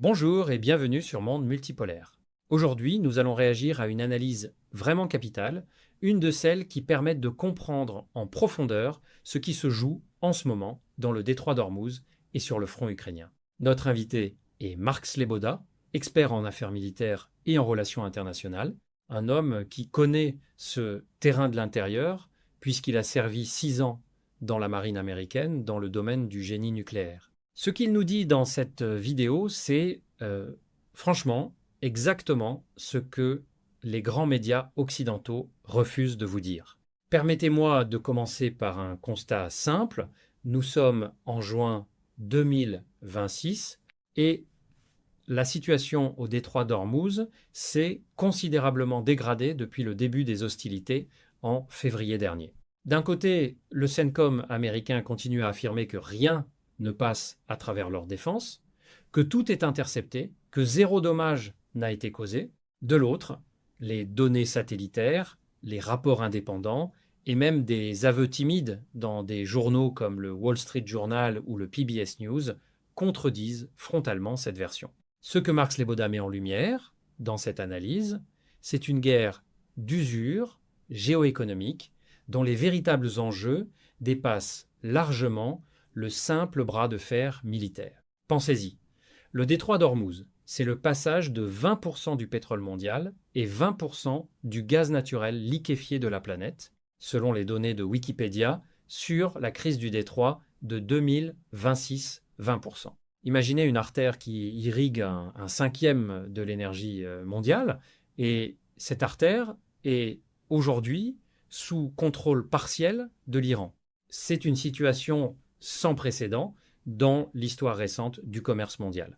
Bonjour et bienvenue sur Monde Multipolaire. Aujourd'hui, nous allons réagir à une analyse vraiment capitale, une de celles qui permettent de comprendre en profondeur ce qui se joue en ce moment dans le détroit d'Ormuz et sur le front ukrainien. Notre invité est Mark Sleboda, expert en affaires militaires et en relations internationales, un homme qui connaît ce terrain de l'intérieur puisqu'il a servi 6 ans dans la marine américaine dans le domaine du génie nucléaire. Ce qu'il nous dit dans cette vidéo, c'est franchement exactement ce que les grands médias occidentaux refusent de vous dire. Permettez-moi de commencer par un constat simple. Nous sommes en juin 2026 et la situation au détroit d'Ormuz s'est considérablement dégradée depuis le début des hostilités en février dernier. D'un côté, le CENTCOM américain continue à affirmer que rien ne passe à travers leur défense, que tout est intercepté, que zéro dommage n'a été causé. De l'autre, les données satellitaires, les rapports indépendants et même des aveux timides dans des journaux comme le Wall Street Journal ou le PBS News contredisent frontalement cette version. Ce que Mark Sleboda met en lumière dans cette analyse, c'est une guerre d'usure géoéconomique dont les véritables enjeux dépassent largement le simple bras de fer militaire. Pensez-y, le détroit d'Ormuz, c'est le passage de 20% du pétrole mondial et 20% du gaz naturel liquéfié de la planète, selon les données de Wikipédia, sur la crise du détroit de 2026, 20%. Imaginez une artère qui irrigue un cinquième de l'énergie mondiale, et cette artère est aujourd'hui sous contrôle partiel de l'Iran. C'est une situation sans précédent dans l'histoire récente du commerce mondial.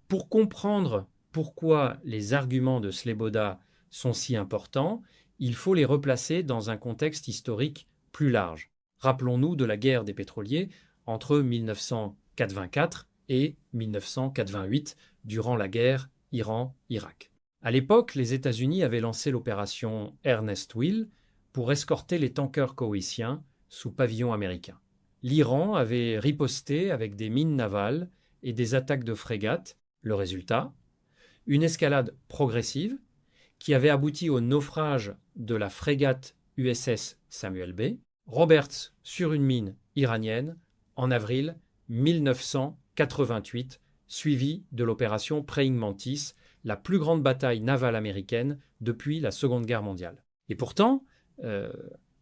Pour comprendre pourquoi les arguments de Sleboda sont si importants, il faut les replacer dans un contexte historique plus large. Rappelons-nous de la guerre des pétroliers entre 1984 et 1988, durant la guerre Iran-Irak. À l'époque, les États-Unis avaient lancé l'opération Ernest Will pour escorter les tankers koweïtiens sous pavillon américain. L'Iran avait riposté avec des mines navales et des attaques de frégates. Le résultat, une escalade progressive qui avait abouti au naufrage de la frégate USS Samuel B. Roberts sur une mine iranienne en avril 1988, suivi de l'opération Praying Mantis, la plus grande bataille navale américaine depuis la Seconde Guerre mondiale. Et pourtant,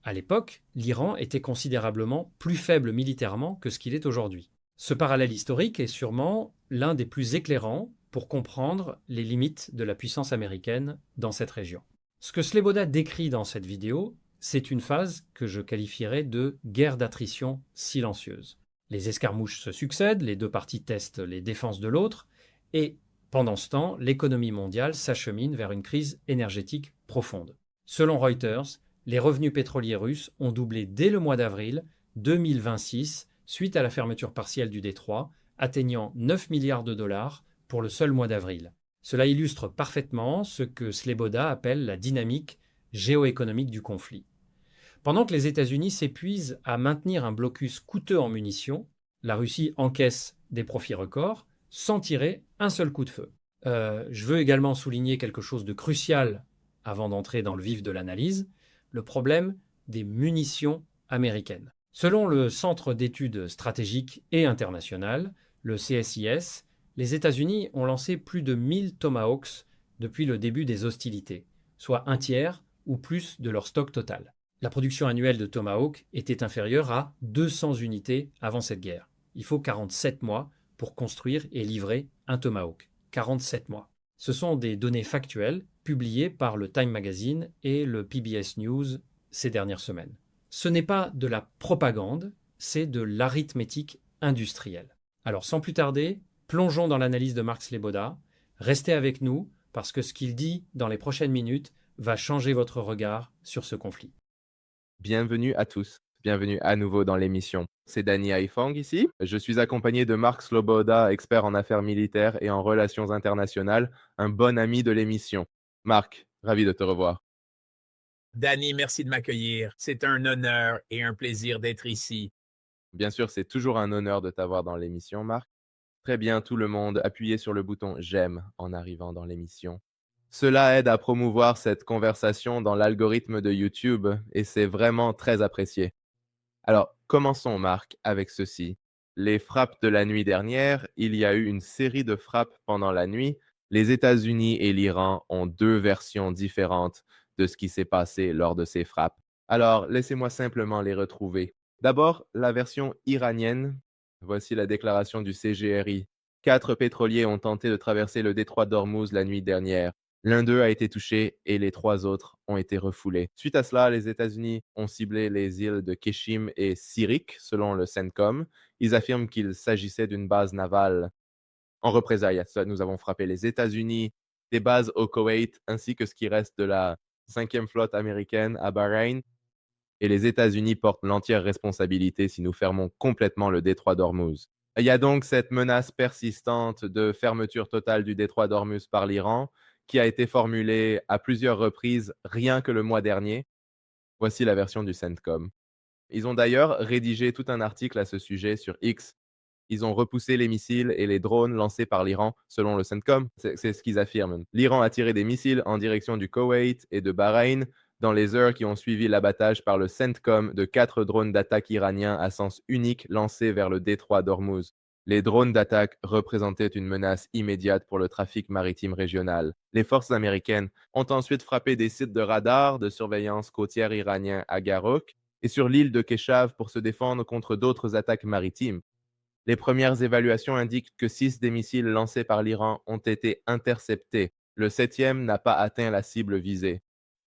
à l'époque, l'Iran était considérablement plus faible militairement que ce qu'il est aujourd'hui. Ce parallèle historique est sûrement l'un des plus éclairants pour comprendre les limites de la puissance américaine dans cette région. Ce que Sleboda décrit dans cette vidéo, c'est une phase que je qualifierais de guerre d'attrition silencieuse. Les escarmouches se succèdent, les deux parties testent les défenses de l'autre, et pendant ce temps, l'économie mondiale s'achemine vers une crise énergétique profonde. Selon Reuters, les revenus pétroliers russes ont doublé dès le mois d'avril 2026 suite à la fermeture partielle du détroit, atteignant 9 milliards de dollars pour le seul mois d'avril. Cela illustre parfaitement ce que Sleboda appelle la dynamique géoéconomique du conflit. Pendant que les États-Unis s'épuisent à maintenir un blocus coûteux en munitions, la Russie encaisse des profits records sans tirer un seul coup de feu. Je veux également souligner quelque chose de crucial avant d'entrer dans le vif de l'analyse, le problème des munitions américaines. Selon le Centre d'études stratégiques et internationales, le CSIS, les États-Unis ont lancé plus de 1000 Tomahawks depuis le début des hostilités, soit un tiers ou plus de leur stock total. La production annuelle de Tomahawk était inférieure à 200 unités avant cette guerre. Il faut 47 mois pour construire et livrer un Tomahawk. 47 mois. Ce sont des données factuelles publiées par le Time Magazine et le PBS News ces dernières semaines. Ce n'est pas de la propagande, c'est de l'arithmétique industrielle. Alors sans plus tarder, plongeons dans l'analyse de Mark Sleboda. Restez avec nous parce que ce qu'il dit dans les prochaines minutes va changer votre regard sur ce conflit. Bienvenue à tous. Bienvenue à nouveau dans l'émission. C'est Danny Haifang ici. Je suis accompagné de Mark Sleboda, expert en affaires militaires et en relations internationales, un bon ami de l'émission. Mark, ravi de te revoir. Danny, merci de m'accueillir. C'est un honneur et un plaisir d'être ici. Bien sûr, c'est toujours un honneur de t'avoir dans l'émission, Mark. Très bien, tout le monde, appuyez sur le bouton j'aime en arrivant dans l'émission. Cela aide à promouvoir cette conversation dans l'algorithme de YouTube et c'est vraiment très apprécié. Alors, commençons, Marc, avec ceci. Les frappes de la nuit dernière, il y a eu une série de frappes pendant la nuit. Les États-Unis et l'Iran ont deux versions différentes de ce qui s'est passé lors de ces frappes. Alors, laissez-moi simplement les retrouver. D'abord, la version iranienne. Voici la déclaration du CGRI. 4 pétroliers ont tenté de traverser le détroit d'Ormuz la nuit dernière. L'un d'eux a été touché et les 3 autres ont été refoulés. Suite à cela, les États-Unis ont ciblé les îles de Keshim et Sirik, selon le CENTCOM. Ils affirment qu'il s'agissait d'une base navale. En représailles à ça, nous avons frappé les États-Unis, des bases au Koweït, ainsi que ce qui reste de la 5e flotte américaine à Bahreïn. Et les États-Unis portent l'entière responsabilité si nous fermons complètement le détroit d'Ormuz. Il y a donc cette menace persistante de fermeture totale du détroit d'Ormuz par l'Iran, qui a été formulée à plusieurs reprises rien que le mois dernier. Voici la version du CENTCOM. Ils ont d'ailleurs rédigé tout un article à ce sujet sur X. Ils ont repoussé les missiles et les drones lancés par l'Iran, selon le CENTCOM. C'est ce qu'ils affirment. L'Iran a tiré des missiles en direction du Koweït et de Bahreïn dans les heures qui ont suivi l'abattage par le CENTCOM de 4 drones d'attaque iraniens à sens unique lancés vers le détroit d'Ormuz. Les drones d'attaque représentaient une menace immédiate pour le trafic maritime régional. Les forces américaines ont ensuite frappé des sites de radar de surveillance côtière iraniens à Garok et sur l'île de Keshav pour se défendre contre d'autres attaques maritimes. Les premières évaluations indiquent que 6 des missiles lancés par l'Iran ont été interceptés. Le 7e n'a pas atteint la cible visée.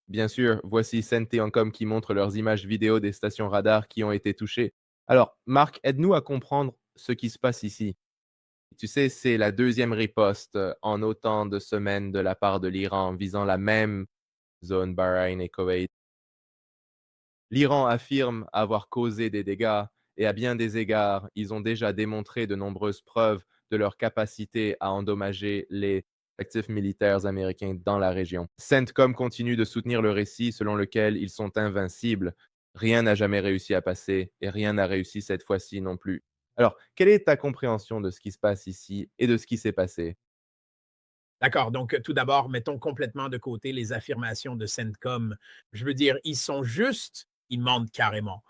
Bien sûr, voici Senteancom qui montre leurs images vidéo des stations radar qui ont été touchées. Alors, Marc, aide-nous à comprendre ce qui se passe ici. Tu sais, c'est la deuxième riposte en autant de semaines de la part de l'Iran visant la même zone, Bahreïn et Koweït. L'Iran affirme avoir causé des dégâts et à bien des égards, ils ont déjà démontré de nombreuses preuves de leur capacité à endommager les actifs militaires américains dans la région. CENTCOM continue de soutenir le récit selon lequel ils sont invincibles. Rien n'a jamais réussi à passer et rien n'a réussi cette fois-ci non plus. Alors, quelle est ta compréhension de ce qui se passe ici et de ce qui s'est passé? D'accord, donc tout d'abord, mettons complètement de côté les affirmations de CENTCOM. Je veux dire, ils sont justes, ils mentent carrément.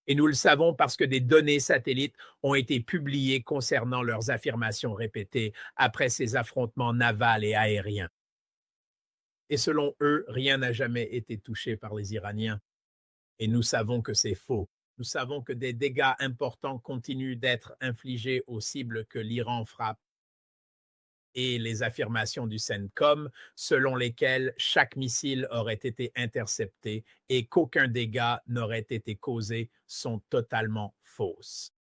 Et nous le savons parce que des données satellites ont été publiées concernant leurs affirmations répétées après ces affrontements navals et aériens. Et selon eux, rien n'a jamais été touché par les Iraniens. Et nous savons que c'est faux. Nous savons que des dégâts importants continuent d'être infligés aux cibles que l'Iran frappe et les affirmations du CENTCOM selon lesquelles chaque missile aurait été intercepté et qu'aucun dégât n'aurait été causé sont totalement fausses.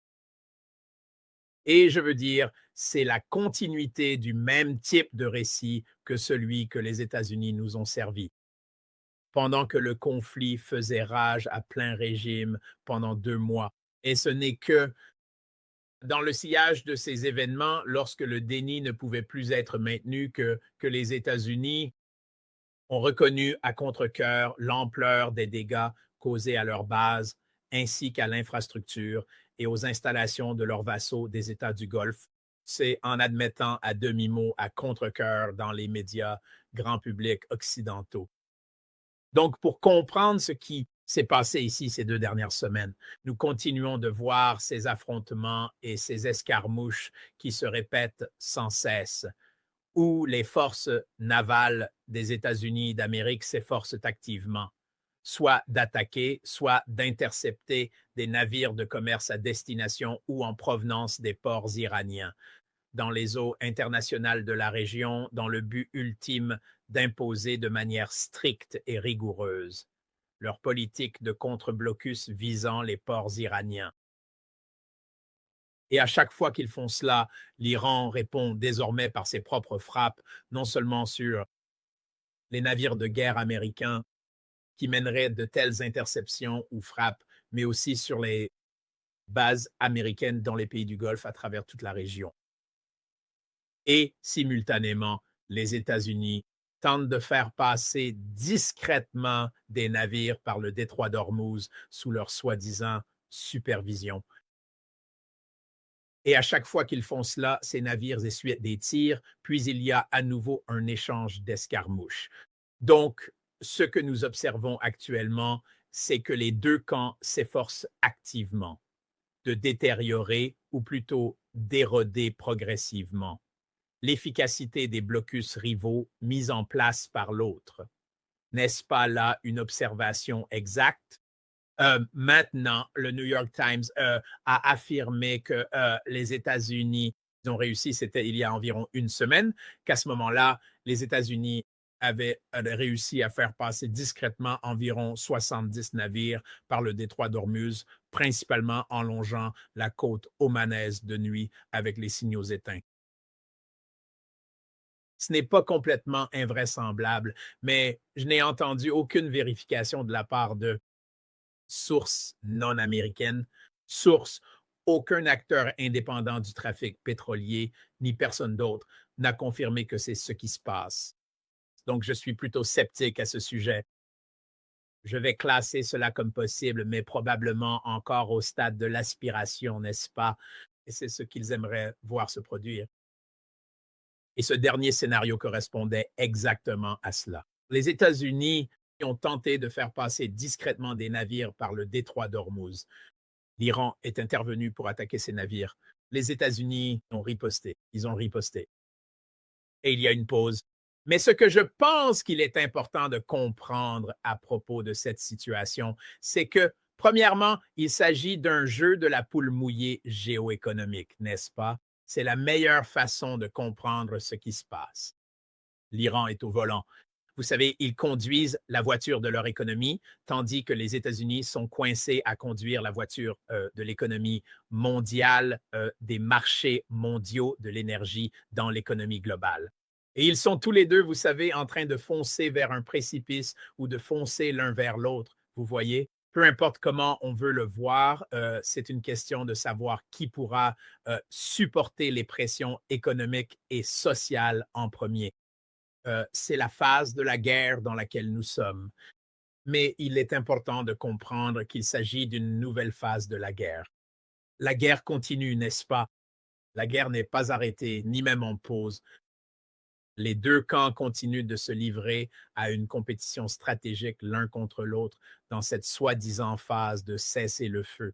Et je veux dire, c'est la continuité du même type de récit que celui que les États-Unis nous ont servi. Pendant que le conflit faisait rage à plein régime pendant 2 mois. Et ce n'est que dans le sillage de ces événements, lorsque le déni ne pouvait plus être maintenu, que les États-Unis ont reconnu à contre-cœur l'ampleur des dégâts causés à leur base, ainsi qu'à l'infrastructure et aux installations de leurs vassaux des États du Golfe. C'est en admettant à demi-mot, à contre-cœur dans les médias grand public occidentaux. Donc, pour comprendre ce qui s'est passé ici ces 2 dernières semaines, nous continuons de voir ces affrontements et ces escarmouches qui se répètent sans cesse, où les forces navales des États-Unis d'Amérique s'efforcent activement, soit d'attaquer, soit d'intercepter des navires de commerce à destination ou en provenance des ports iraniens dans les eaux internationales de la région dans le but ultime d'imposer de manière stricte et rigoureuse leur politique de contre-blocus visant les ports iraniens. Et à chaque fois qu'ils font cela, l'Iran répond désormais par ses propres frappes, non seulement sur les navires de guerre américains qui mèneraient de telles interceptions ou frappes, mais aussi sur les bases américaines dans les pays du Golfe à travers toute la région. Et simultanément, les États-Unis tentent de faire passer discrètement des navires par le détroit d'Ormuz sous leur soi-disant supervision. Et à chaque fois qu'ils font cela, ces navires essuient des tirs, puis il y a à nouveau un échange d'escarmouches. Donc, ce que nous observons actuellement, c'est que les deux camps s'efforcent activement de détériorer ou plutôt d'éroder progressivement l'efficacité des blocus rivaux mis en place par l'autre. N'est-ce pas là une observation exacte? Maintenant, le New York Times a affirmé que les États-Unis ont réussi, c'était il y a environ une semaine, qu'à ce moment-là, les États-Unis avaient réussi à faire passer discrètement environ 70 navires par le détroit d'Ormuz, principalement en longeant la côte omanaise de nuit avec les signaux éteints. Ce n'est pas complètement invraisemblable, mais je n'ai entendu aucune vérification de la part de sources non américaines, sources, aucun acteur indépendant du trafic pétrolier, ni personne d'autre n'a confirmé que c'est ce qui se passe. Donc, je suis plutôt sceptique à ce sujet. Je vais classer cela comme possible, mais probablement encore au stade de l'aspiration, n'est-ce pas? Et c'est ce qu'ils aimeraient voir se produire. Et ce dernier scénario correspondait exactement à cela. Les États-Unis ont tenté de faire passer discrètement des navires par le détroit d'Ormuz. L'Iran est intervenu pour attaquer ces navires. Les États-Unis ont riposté. Ils ont riposté. Et il y a une pause. Mais ce que je pense qu'il est important de comprendre à propos de cette situation, c'est que, premièrement, il s'agit d'un jeu de la poule mouillée géoéconomique, n'est-ce pas? C'est la meilleure façon de comprendre ce qui se passe. L'Iran est au volant. Vous savez, ils conduisent la voiture de leur économie, tandis que les États-Unis sont coincés à conduire la voiture de l'économie mondiale, des marchés mondiaux de l'énergie dans l'économie globale. Et ils sont tous les deux, vous savez, en train de foncer vers un précipice ou de foncer l'un vers l'autre. Vous voyez, peu importe comment on veut le voir, c'est une question de savoir qui pourra supporter les pressions économiques et sociales en premier. C'est la phase de la guerre dans laquelle nous sommes. Mais il est important de comprendre qu'il s'agit d'une nouvelle phase de la guerre. La guerre continue, n'est-ce pas? La guerre n'est pas arrêtée, ni même en pause. Les deux camps continuent de se livrer à une compétition stratégique l'un contre l'autre dans cette soi-disant phase de cessez-le-feu.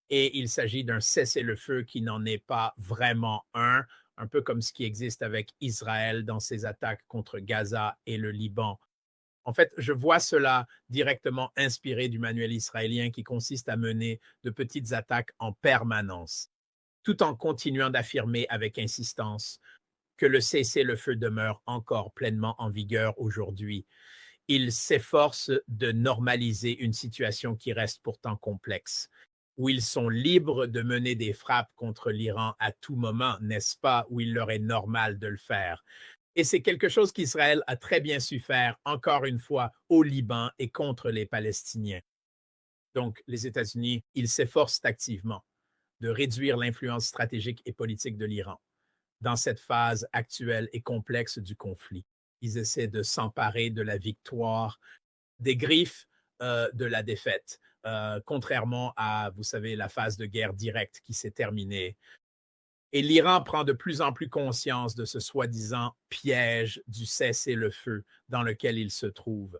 Et il s'agit d'un cessez-le-feu qui n'en est pas vraiment un peu comme ce qui existe avec Israël dans ses attaques contre Gaza et le Liban. En fait, je vois cela directement inspiré du manuel israélien qui consiste à mener de petites attaques en permanence, tout en continuant d'affirmer avec insistance que le cessez-le-feu demeure encore pleinement en vigueur aujourd'hui. Il s'efforce de normaliser une situation qui reste pourtant complexe, où ils sont libres de mener des frappes contre l'Iran à tout moment, n'est-ce pas, où il leur est normal de le faire. Et c'est quelque chose qu'Israël a très bien su faire, encore une fois, au Liban et contre les Palestiniens. Donc, les États-Unis, ils s'efforcent activement de réduire l'influence stratégique et politique de l'Iran dans cette phase actuelle et complexe du conflit. Ils essaient de s'emparer de la victoire, des griffes de la défaite, contrairement à, vous savez, la phase de guerre directe qui s'est terminée. Et l'Iran prend de plus en plus conscience de ce soi-disant piège du cessez-le-feu dans lequel il se trouve.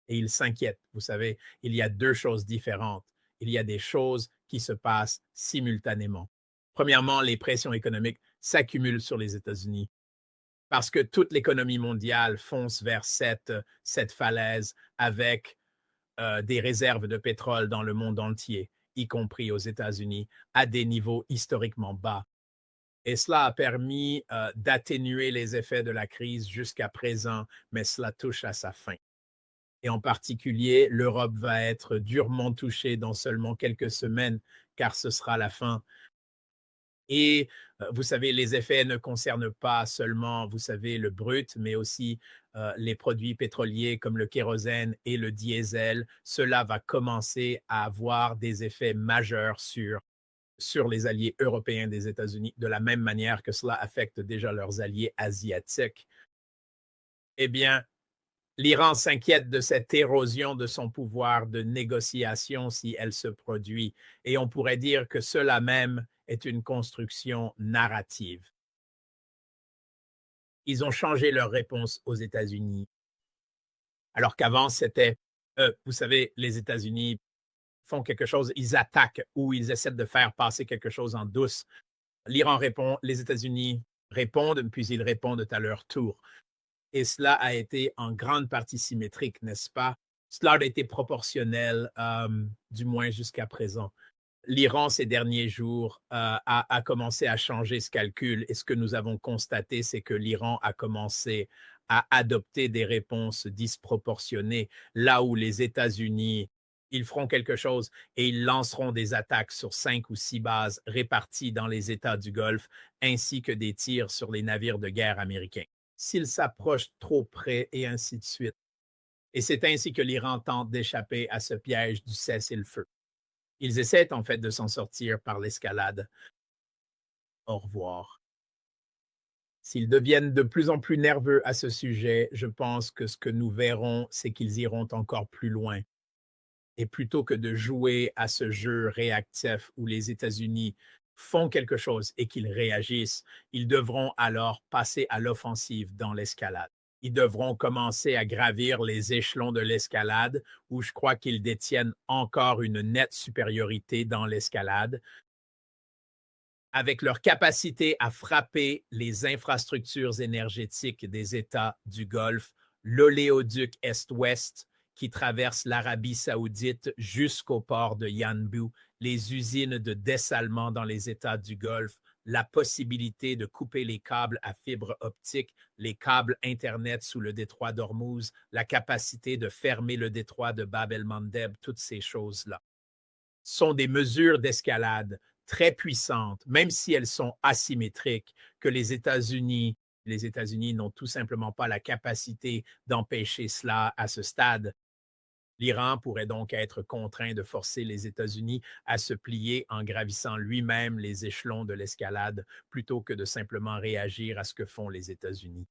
Et il s'inquiète. Vous savez, il y a deux choses différentes. Il y a des choses qui se passent simultanément. Premièrement, les pressions économiques s'accumulent sur les États-Unis parce que toute l'économie mondiale fonce vers cette falaise avec des réserves de pétrole dans le monde entier, y compris aux États-Unis, à des niveaux historiquement bas. Et cela a permis d'atténuer les effets de la crise jusqu'à présent, mais cela touche à sa fin. Et en particulier, l'Europe va être durement touchée dans seulement quelques semaines, car ce sera la fin. Et vous savez, les effets ne concernent pas seulement, vous savez, le brut, mais aussi les produits pétroliers comme le kérosène et le diesel. Cela va commencer à avoir des effets majeurs sur les alliés européens des États-Unis, de la même manière que cela affecte déjà leurs alliés asiatiques. Eh bien, L'Iran s'inquiète de cette érosion de son pouvoir de négociation si elle se produit, et on pourrait dire que cela même est une construction narrative. Ils ont changé leur réponse aux États-Unis, alors qu'avant c'était, vous savez, les États-Unis font quelque chose, ils attaquent ou ils essaient de faire passer quelque chose en douce. L'Iran répond, les États-Unis répondent, puis ils répondent à leur tour. Et cela a été en grande partie symétrique, n'est-ce pas? Cela a été proportionnel, du moins jusqu'à présent. L'Iran, ces derniers jours, a commencé à changer ce calcul. Et ce que nous avons constaté, c'est que l'Iran a commencé à adopter des réponses disproportionnées, là où les États-Unis, ils feront quelque chose et ils lanceront des attaques sur 5 ou 6 bases réparties dans les États du Golfe, ainsi que des tirs sur les navires de guerre américains. S'ils s'approchent trop près et ainsi de suite. Et c'est ainsi que l'Iran tente d'échapper à ce piège du cessez-le-feu. Ils essaient en fait de s'en sortir par l'escalade. Au revoir. S'ils deviennent de plus en plus nerveux à ce sujet, je pense que ce que nous verrons, c'est qu'ils iront encore plus loin. Et plutôt que de jouer à ce jeu réactif où les États-Unis font quelque chose et qu'ils réagissent, ils devront alors passer à l'offensive dans l'escalade. Ils devront commencer à gravir les échelons de l'escalade où je crois qu'ils détiennent encore une nette supériorité dans l'escalade, avec leur capacité à frapper les infrastructures énergétiques des États du Golfe, l'oléoduc Est-Ouest qui traverse l'Arabie saoudite jusqu'au port de Yanbu, les usines de dessalement dans les États du Golfe, la possibilité de couper les câbles à fibre optique, les câbles Internet sous le détroit d'Ormuz, la capacité de fermer le détroit de Bab el-Mandeb, toutes ces choses-là sont des mesures d'escalade très puissantes, même si elles sont asymétriques, que les États-Unis n'ont tout simplement pas la capacité d'empêcher cela à ce stade. L'Iran pourrait donc être contraint de forcer les États-Unis à se plier en gravissant lui-même les échelons de l'escalade plutôt que de simplement réagir à ce que font les États-Unis.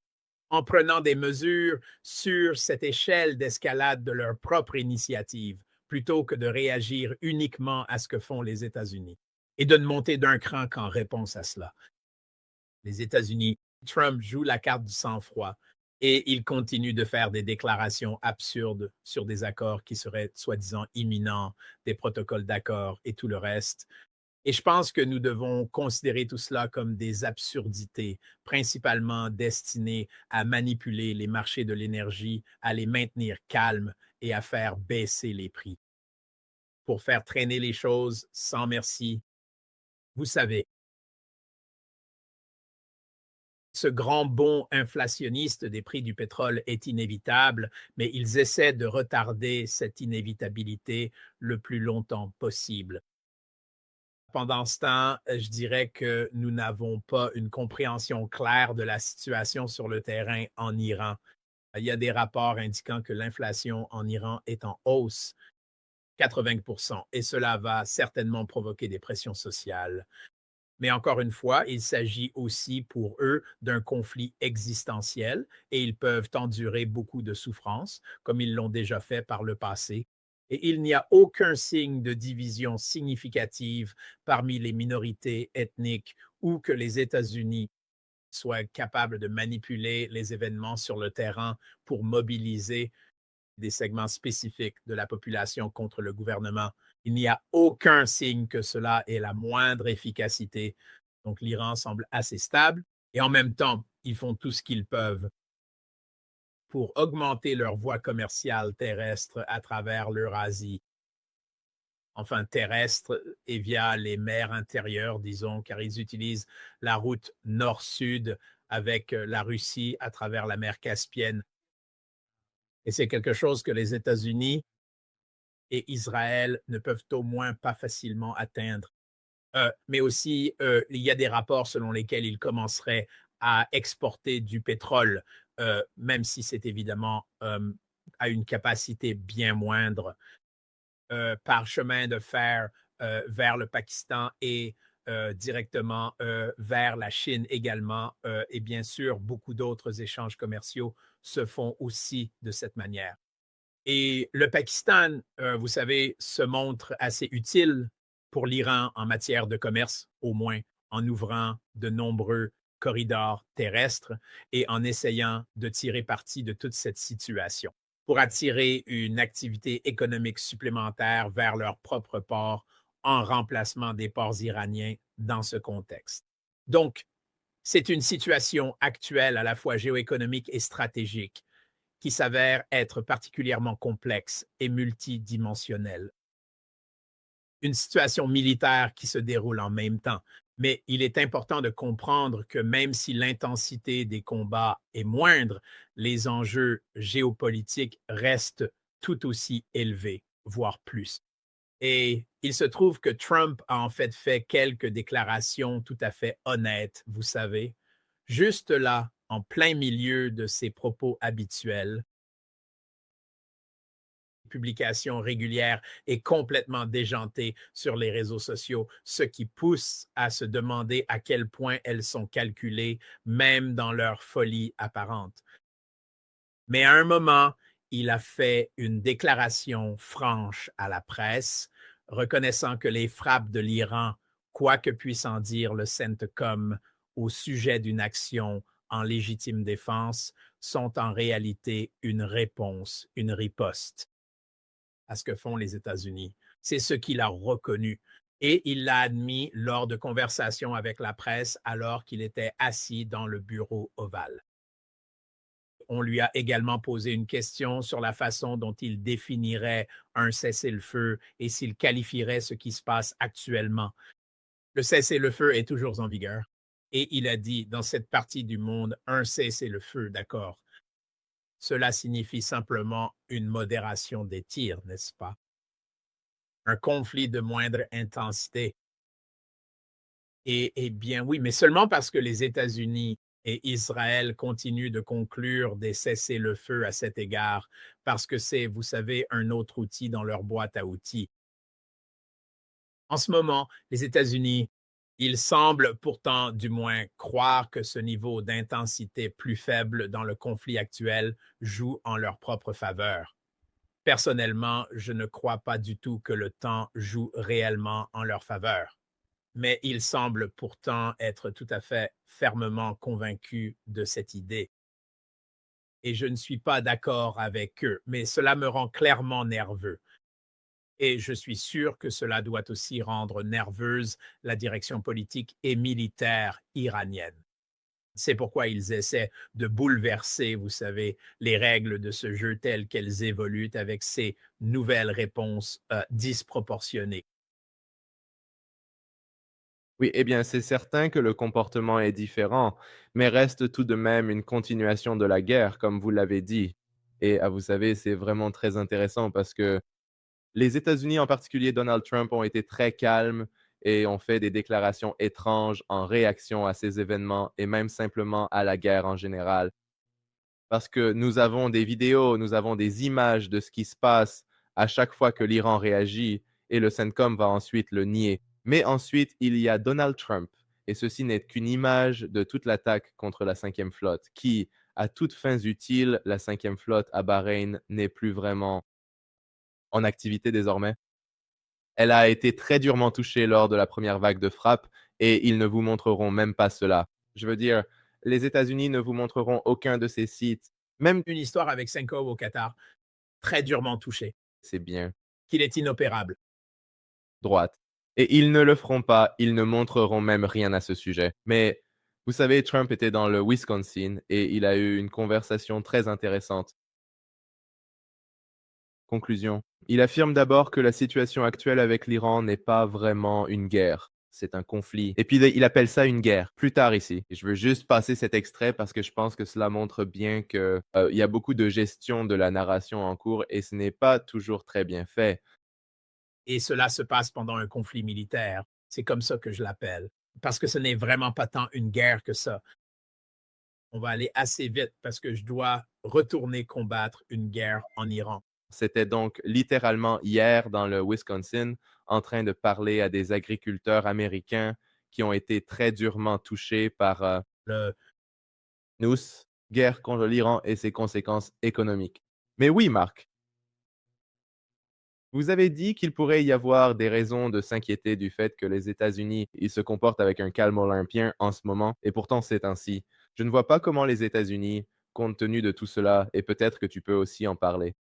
En prenant des mesures sur cette échelle d'escalade de leur propre initiative, plutôt que de réagir uniquement à ce que font les États-Unis et de ne monter d'un cran qu'en réponse à cela. Les États-Unis, Trump joue la carte du sang-froid et il continue de faire des déclarations absurdes sur des accords qui seraient soi-disant imminents, des protocoles d'accord et tout le reste. Et je pense que nous devons considérer tout cela comme des absurdités, principalement destinées à manipuler les marchés de l'énergie, à les maintenir calmes et à faire baisser les prix. Pour faire traîner les choses sans merci. Vous savez, ce grand bond inflationniste des prix du pétrole est inévitable, mais ils essaient de retarder cette inévitabilité le plus longtemps possible. Pendant ce temps, je dirais que nous n'avons pas une compréhension claire de la situation sur le terrain en Iran. Il y a des rapports indiquant que l'inflation en Iran est en hausse, 80%, et cela va certainement provoquer des pressions sociales. Mais encore une fois, il s'agit aussi pour eux d'un conflit existentiel et ils peuvent endurer beaucoup de souffrances, comme ils l'ont déjà fait par le passé. Et il n'y a aucun signe de division significative parmi les minorités ethniques ou que les États-Unis soient capables de manipuler les événements sur le terrain pour mobiliser des segments spécifiques de la population contre le gouvernement. Il n'y a aucun signe que cela ait la moindre efficacité. Donc l'Iran semble assez stable et en même temps, ils font tout ce qu'ils peuvent pour augmenter leur voie commerciale terrestre à travers l'Eurasie. Enfin, terrestre et via les mers intérieures, disons, car ils utilisent la route nord-sud avec la Russie à travers la mer Caspienne. Et c'est quelque chose que les États-Unis et Israël ne peuvent au moins pas facilement atteindre. Mais aussi, il y a des rapports selon lesquels ils commenceraient à exporter du pétrole, même si c'est évidemment à une capacité bien moindre, par chemin de fer vers le Pakistan et directement vers la Chine également. Et bien sûr, beaucoup d'autres échanges commerciaux se font aussi de cette manière. Et le Pakistan, vous savez, se montre assez utile pour l'Iran en matière de commerce, au moins en ouvrant de nombreux corridors terrestres et en essayant de tirer parti de toute cette situation pour attirer une activité économique supplémentaire vers leur propre port en remplacement des ports iraniens dans ce contexte. Donc, c'est une situation actuelle à la fois géoéconomique et stratégique qui s'avère être particulièrement complexe et multidimensionnelle. Une situation militaire qui se déroule en même temps. Mais il est important de comprendre que même si l'intensité des combats est moindre, les enjeux géopolitiques restent tout aussi élevés, voire plus. Et il se trouve que Trump a en fait quelques déclarations tout à fait honnêtes, vous savez, juste là, en plein milieu de ses propos habituels, publications régulières et complètement déjantées sur les réseaux sociaux, ce qui pousse à se demander à quel point elles sont calculées, même dans leur folie apparente. Mais à un moment, il a fait une déclaration franche à la presse, reconnaissant que les frappes de l'Iran, quoi que puisse en dire le CENTCOM au sujet d'une action en légitime défense, sont en réalité une réponse, une riposte à ce que font les États-Unis. C'est ce qu'il a reconnu. Et il l'a admis lors de conversations avec la presse alors qu'il était assis dans le bureau ovale. On lui a également posé une question sur la façon dont il définirait un cessez-le-feu et s'il qualifierait ce qui se passe actuellement. Le cessez-le-feu est toujours en vigueur. Et il a dit, dans cette partie du monde, un cessez-le-feu, d'accord. Cela signifie simplement une modération des tirs, n'est-ce pas? Un conflit de moindre intensité. Eh bien oui, mais seulement parce que les États-Unis et Israël continuent de conclure des cessez-le-feu à cet égard, parce que c'est, vous savez, un autre outil dans leur boîte à outils. En ce moment, les États-Unis, ils semblent pourtant du moins croire que ce niveau d'intensité plus faible dans le conflit actuel joue en leur propre faveur. Personnellement, je ne crois pas du tout que le temps joue réellement en leur faveur. Mais ils semblent pourtant être tout à fait fermement convaincus de cette idée. Et je ne suis pas d'accord avec eux, mais cela me rend clairement nerveux. Et je suis sûr que cela doit aussi rendre nerveuse la direction politique et militaire iranienne. C'est pourquoi ils essaient de bouleverser, vous savez, les règles de ce jeu telles qu'elles évoluent avec ces nouvelles réponses disproportionnées. Oui, eh bien, c'est certain que le comportement est différent, mais reste tout de même une continuation de la guerre, comme vous l'avez dit. Et vous savez, c'est vraiment très intéressant parce que les États-Unis, en particulier Donald Trump, ont été très calmes et ont fait des déclarations étranges en réaction à ces événements et même simplement à la guerre en général. Parce que nous avons des vidéos, nous avons des images de ce qui se passe à chaque fois que l'Iran réagit et le CENTCOM va ensuite le nier. Mais ensuite, il y a Donald Trump et ceci n'est qu'une image de toute l'attaque contre la cinquième flotte qui, à toutes fins utiles, la cinquième flotte à Bahreïn n'est plus vraiment en activité désormais. Elle a été très durement touchée lors de la première vague de frappe et ils ne vous montreront même pas cela. Je veux dire, les États-Unis ne vous montreront aucun de ces sites, même Une histoire avec Senko au Qatar, très durement touché, c'est bien qu'il est inopérable. droite. Et ils ne le feront pas, ils ne montreront même rien à ce sujet. Mais vous savez, Trump était dans le Wisconsin et il a eu une conversation très intéressante. Conclusion. Il affirme d'abord que la situation actuelle avec l'Iran n'est pas vraiment une guerre. C'est un conflit. Et puis il appelle ça une guerre. Plus tard ici. Et je veux juste passer cet extrait parce que je pense que cela montre bien que il y a beaucoup de gestion de la narration en cours et ce n'est pas toujours très bien fait. Et cela se passe pendant un conflit militaire. C'est comme ça que je l'appelle. Parce que ce n'est vraiment pas tant une guerre que ça. On va aller assez vite parce que je dois retourner combattre une guerre en Iran. C'était donc littéralement hier dans le Wisconsin en train de parler à des agriculteurs américains qui ont été très durement touchés par Le nous, guerre contre l'Iran et ses conséquences économiques. Mais oui, Marc, vous avez dit qu'il pourrait y avoir des raisons de s'inquiéter du fait que les États-Unis ils se comportent avec un calme olympien en ce moment, et pourtant c'est ainsi. Je ne vois pas comment les États-Unis, compte tenu de tout cela, et peut-être que tu peux aussi en parler.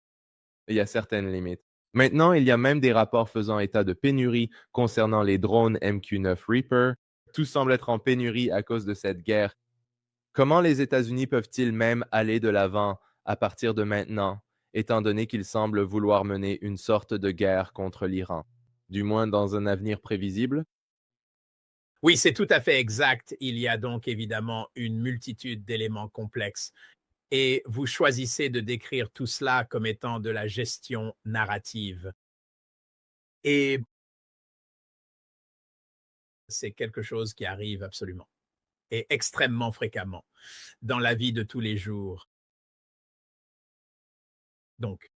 Il y a certaines limites. Maintenant, il y a même des rapports faisant état de pénurie concernant les drones MQ-9 Reaper. Tout semble être en pénurie à cause de cette guerre. Comment les États-Unis peuvent-ils même aller de l'avant à partir de maintenant, étant donné qu'ils semblent vouloir mener une sorte de guerre contre l'Iran, du moins dans un avenir prévisible? Oui, c'est tout à fait exact. Il y a donc évidemment une multitude d'éléments complexes. Et vous choisissez de décrire tout cela comme étant de la gestion narrative. Et c'est quelque chose qui arrive absolument et extrêmement fréquemment dans la vie de tous les jours. Donc,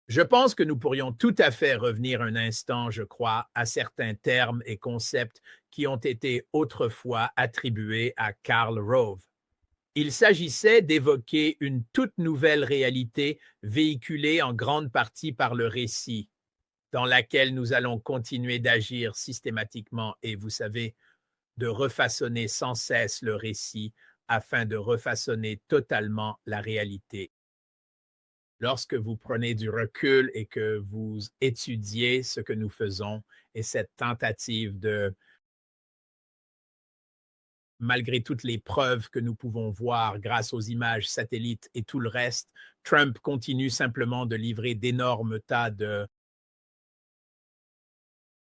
je pense que nous pourrions tout à fait revenir un instant, je crois, à certains termes et concepts qui ont été autrefois attribués à Karl Rove. Il s'agissait d'évoquer une toute nouvelle réalité véhiculée en grande partie par le récit, dans laquelle nous allons continuer d'agir systématiquement et, vous savez, de refaçonner sans cesse le récit afin de refaçonner totalement la réalité. Lorsque vous prenez du recul et que vous étudiez ce que nous faisons et cette tentative de, malgré toutes les preuves que nous pouvons voir grâce aux images satellites et tout le reste, Trump continue simplement de livrer d'énormes tas de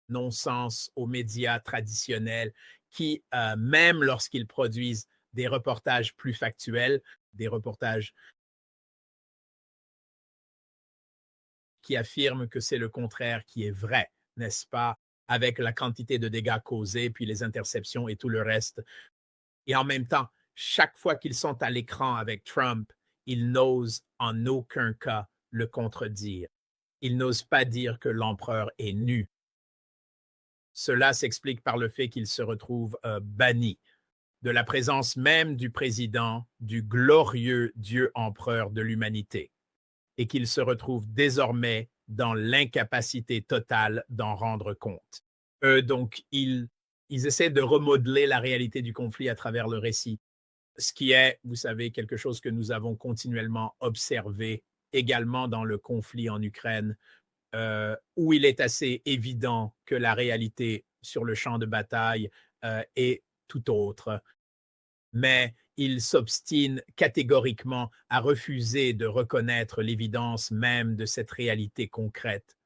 non-sens aux médias traditionnels qui, même lorsqu'ils produisent des reportages plus factuels, des reportages qui affirment que c'est le contraire qui est vrai, n'est-ce pas, avec la quantité de dégâts causés, puis les interceptions et tout le reste. Et en même temps, chaque fois qu'ils sont à l'écran avec Trump, ils n'osent en aucun cas le contredire. Ils n'osent pas dire que l'empereur est nu. Cela s'explique par le fait qu'il se retrouve banni de la présence même du président, du glorieux Dieu empereur de l'humanité, et qu'il se retrouve désormais dans l'incapacité totale d'en rendre compte. Donc, ils essaient de remodeler la réalité du conflit à travers le récit, ce qui est, vous savez, quelque chose que nous avons continuellement observé également dans le conflit en Ukraine, où il est assez évident que la réalité sur le champ de bataille est tout autre. Mais il s'obstine catégoriquement à refuser de reconnaître l'évidence même de cette réalité concrète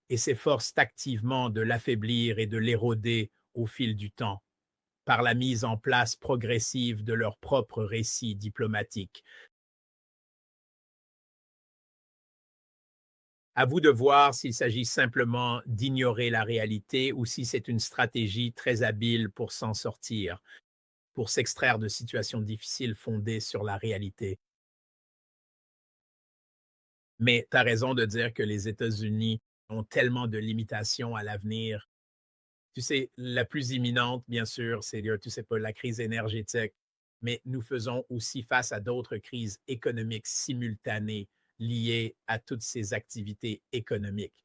et s'efforce activement de l'affaiblir et de l'éroder au fil du temps par la mise en place progressive de leur propre récit diplomatique. À vous de voir s'il s'agit simplement d'ignorer la réalité ou si c'est une stratégie très habile pour s'en sortir, pour s'extraire de situations difficiles fondées sur la réalité. Mais tu as raison de dire que les États-Unis ont tellement de limitations à l'avenir. Tu sais, la plus imminente, bien sûr, c'est, tu sais pas, la crise énergétique, mais nous faisons aussi face à d'autres crises économiques simultanées liées à toutes ces activités économiques,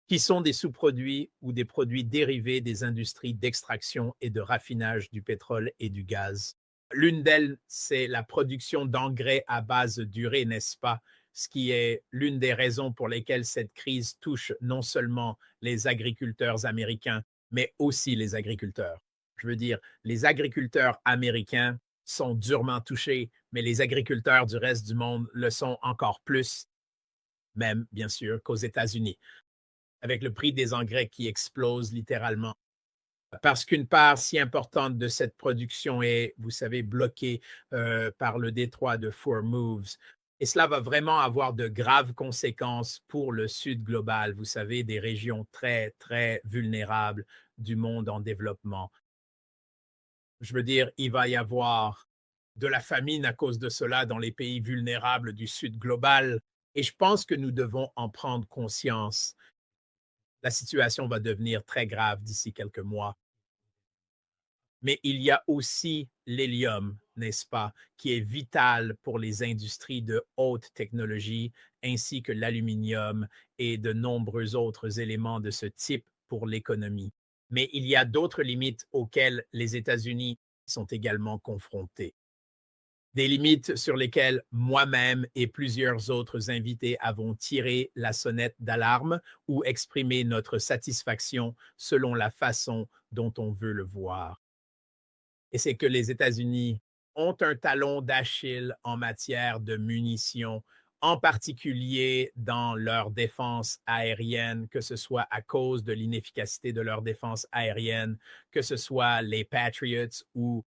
qui sont des sous-produits ou des produits dérivés des industries d'extraction et de raffinage du pétrole et du gaz. L'une d'elles, c'est la production d'engrais à base d'urée, n'est-ce pas? Ce qui est l'une des raisons pour lesquelles cette crise touche non seulement les agriculteurs américains, mais aussi les agriculteurs. Je veux dire, les agriculteurs américains sont durement touchés, mais les agriculteurs du reste du monde le sont encore plus, même bien sûr qu'aux États-Unis, avec le prix des engrais qui explose littéralement. Parce qu'une part si importante de cette production est, vous savez, bloquée par le détroit de Four Moves. Et cela va vraiment avoir de graves conséquences pour le Sud global, vous savez, des régions très, très vulnérables du monde en développement. Je veux dire, il va y avoir de la famine à cause de cela dans les pays vulnérables du Sud global. Et je pense que nous devons en prendre conscience. la situation va devenir très grave d'ici quelques mois. Mais il y a aussi l'hélium, n'est-ce pas, qui est vital pour les industries de haute technologie, ainsi que l'aluminium et de nombreux autres éléments de ce type pour l'économie. Mais il y a d'autres limites auxquelles les États-Unis sont également confrontés. Des limites sur lesquelles moi-même et plusieurs autres invités avons tiré la sonnette d'alarme ou exprimé notre satisfaction selon la façon dont on veut le voir. Et c'est que les États-Unis ont un talon d'Achille en matière de munitions, en particulier dans leur défense aérienne, que ce soit à cause de l'inefficacité de leur défense aérienne, que ce soit les Patriots ou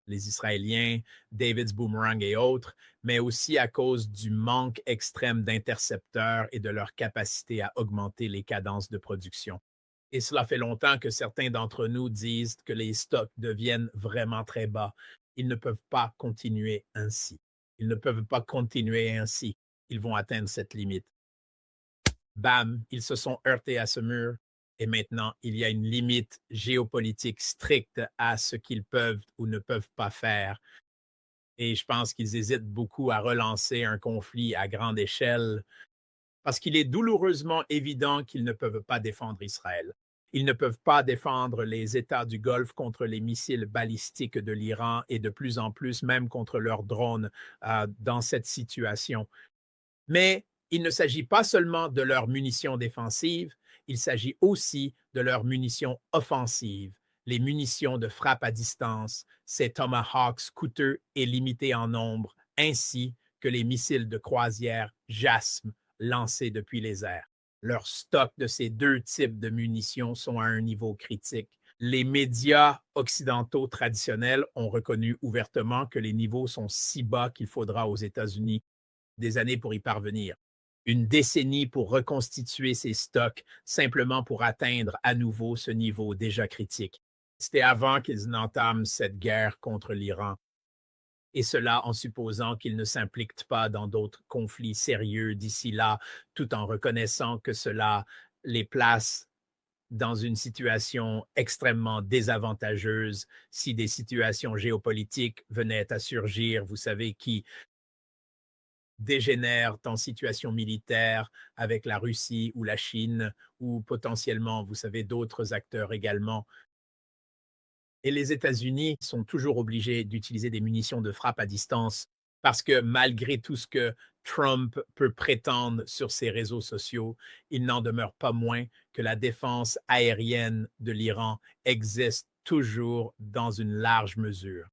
les Israéliens, David's Boomerang et autres, mais aussi à cause du manque extrême d'intercepteurs et de leur capacité à augmenter les cadences de production. Et cela fait longtemps que certains d'entre nous disent que les stocks deviennent vraiment très bas. Ils ne peuvent pas continuer ainsi. Ils ne peuvent pas continuer ainsi. Ils vont atteindre cette limite. Bam, ils se sont heurtés à ce mur et maintenant il y a une limite géopolitique stricte à ce qu'ils peuvent ou ne peuvent pas faire. Et je pense qu'ils hésitent beaucoup à relancer un conflit à grande échelle parce qu'il est douloureusement évident qu'ils ne peuvent pas défendre Israël. Ils ne peuvent pas défendre les États du Golfe contre les missiles balistiques de l'Iran et de plus en plus même contre leurs drones dans cette situation. Mais il ne s'agit pas seulement de leurs munitions défensives, il s'agit aussi de leurs munitions offensives, les munitions de frappe à distance, ces Tomahawks coûteux et limités en nombre, ainsi que les missiles de croisière JASM lancés depuis les airs. Leurs stocks de ces deux types de munitions sont à un niveau critique. Les médias occidentaux traditionnels ont reconnu ouvertement que les niveaux sont si bas qu'il faudra aux États-Unis des années pour y parvenir, une décennie pour reconstituer ces stocks simplement pour atteindre à nouveau ce niveau déjà critique. C'était avant qu'ils n'entament cette guerre contre l'Iran, et cela en supposant qu'ils ne s'impliquent pas dans d'autres conflits sérieux d'ici là, tout en reconnaissant que cela les place dans une situation extrêmement désavantageuse si des situations géopolitiques venaient à surgir, vous savez, qui dégénèrent en situation militaire avec la Russie ou la Chine ou potentiellement, vous savez, d'autres acteurs également. Et les États-Unis sont toujours obligés d'utiliser des munitions de frappe à distance parce que malgré tout ce que Trump peut prétendre sur ses réseaux sociaux, il n'en demeure pas moins que la défense aérienne de l'Iran existe toujours dans une large mesure.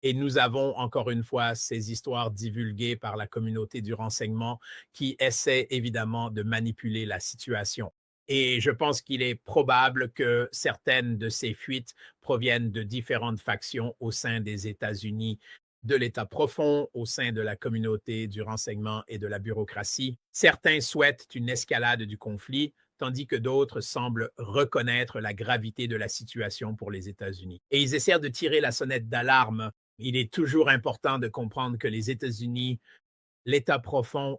Et nous avons encore une fois ces histoires divulguées par la communauté du renseignement qui essaie évidemment de manipuler la situation. Et je pense qu'il est probable que certaines de ces fuites proviennent de différentes factions au sein des États-Unis, de l'État profond, au sein de la communauté du renseignement et de la bureaucratie. Certains souhaitent une escalade du conflit, tandis que d'autres semblent reconnaître la gravité de la situation pour les États-Unis. Et ils essaient de tirer la sonnette d'alarme. Il est toujours important de comprendre que les États-Unis, l'État profond,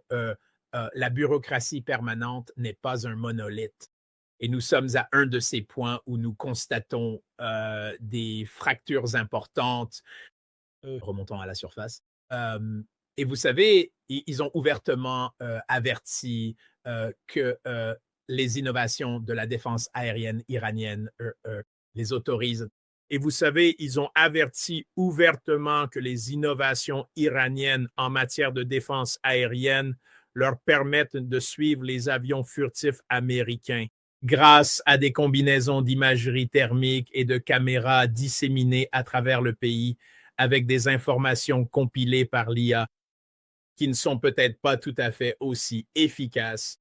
la bureaucratie permanente n'est pas un monolithe. Et nous sommes à un de ces points où nous constatons des fractures importantes, remontant à la surface. Et vous savez, ils ont ouvertement averti que les innovations de la défense aérienne iranienne les autorisent. Et vous savez, ils ont averti ouvertement que les innovations iraniennes en matière de défense aérienne leur permettent de suivre les avions furtifs américains grâce à des combinaisons d'imagerie thermique et de caméras disséminées à travers le pays avec des informations compilées par l'IA qui ne sont peut-être pas tout à fait aussi efficaces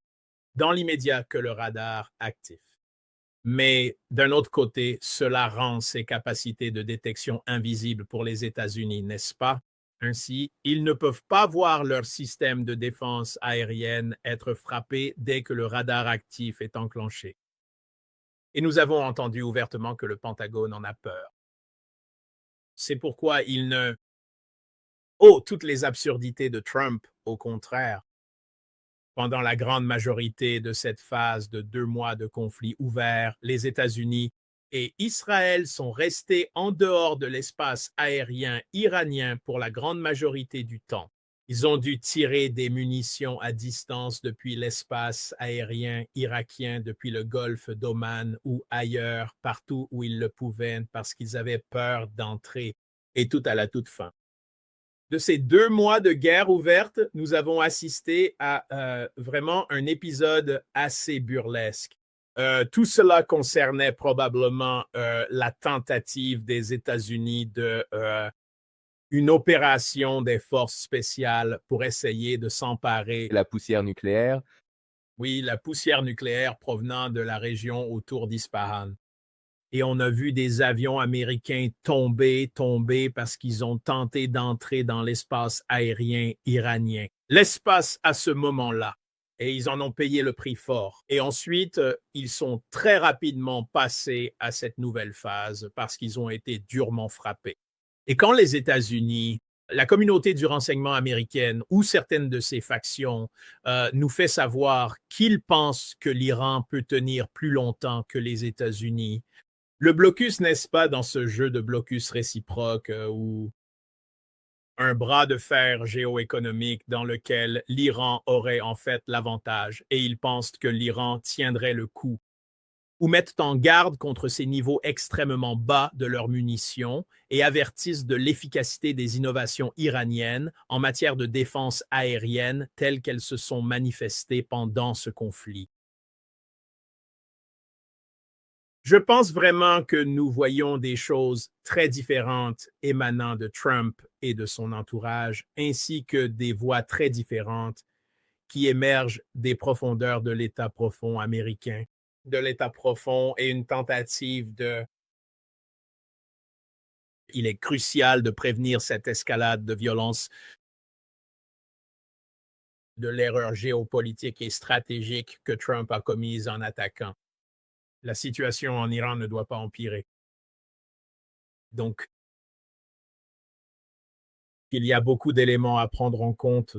dans l'immédiat que le radar actif. Mais d'un autre côté, cela rend ces capacités de détection invisibles pour les États-Unis, n'est-ce pas? Ainsi, ils ne peuvent pas voir leur système de défense aérienne être frappé dès que le radar actif est enclenché. Et nous avons entendu ouvertement que le Pentagone en a peur. C'est pourquoi il ne... Oh, toutes les absurdités de Trump, au contraire. Pendant la grande majorité de cette phase de 2 mois de conflit ouvert, les États-Unis et Israël sont restés en dehors de l'espace aérien iranien pour la grande majorité du temps. Ils ont dû tirer des munitions à distance depuis l'espace aérien irakien, depuis le golfe d'Oman ou ailleurs, partout où ils le pouvaient, parce qu'ils avaient peur d'entrer, et tout à la toute fin. De ces 2 mois de guerre ouverte, nous avons assisté à vraiment un épisode assez burlesque. Tout cela concernait probablement la tentative des États-Unis de une opération des forces spéciales pour essayer de s'emparer. La poussière nucléaire. Oui, la poussière nucléaire provenant de la région autour d'Ispahan. Et on a vu des avions américains tomber parce qu'ils ont tenté d'entrer dans l'espace aérien iranien. L'espace à ce moment-là. Et ils en ont payé le prix fort. Et ensuite, ils sont très rapidement passés à cette nouvelle phase parce qu'ils ont été durement frappés. Et quand les États-Unis, la communauté du renseignement américaine ou certaines de ses factions nous fait savoir qu'ils pensent que l'Iran peut tenir plus longtemps que les États-Unis, le blocus, n'est-ce pas, dans ce jeu de blocus réciproque ou un bras de fer géoéconomique dans lequel l'Iran aurait en fait l'avantage et ils pensent que l'Iran tiendrait le coup, ou mettent en garde contre ces niveaux extrêmement bas de leurs munitions et avertissent de l'efficacité des innovations iraniennes en matière de défense aérienne telles qu'elles se sont manifestées pendant ce conflit. Je pense vraiment que nous voyons des choses très différentes émanant de Trump et de son entourage, ainsi que des voix très différentes qui émergent des profondeurs de l'État profond américain, de l'État profond et une tentative de... Il est crucial de prévenir cette escalade de violence, de l'erreur géopolitique et stratégique que Trump a commise en attaquant. La situation en Iran ne doit pas empirer. Donc, il y a beaucoup d'éléments à prendre en compte.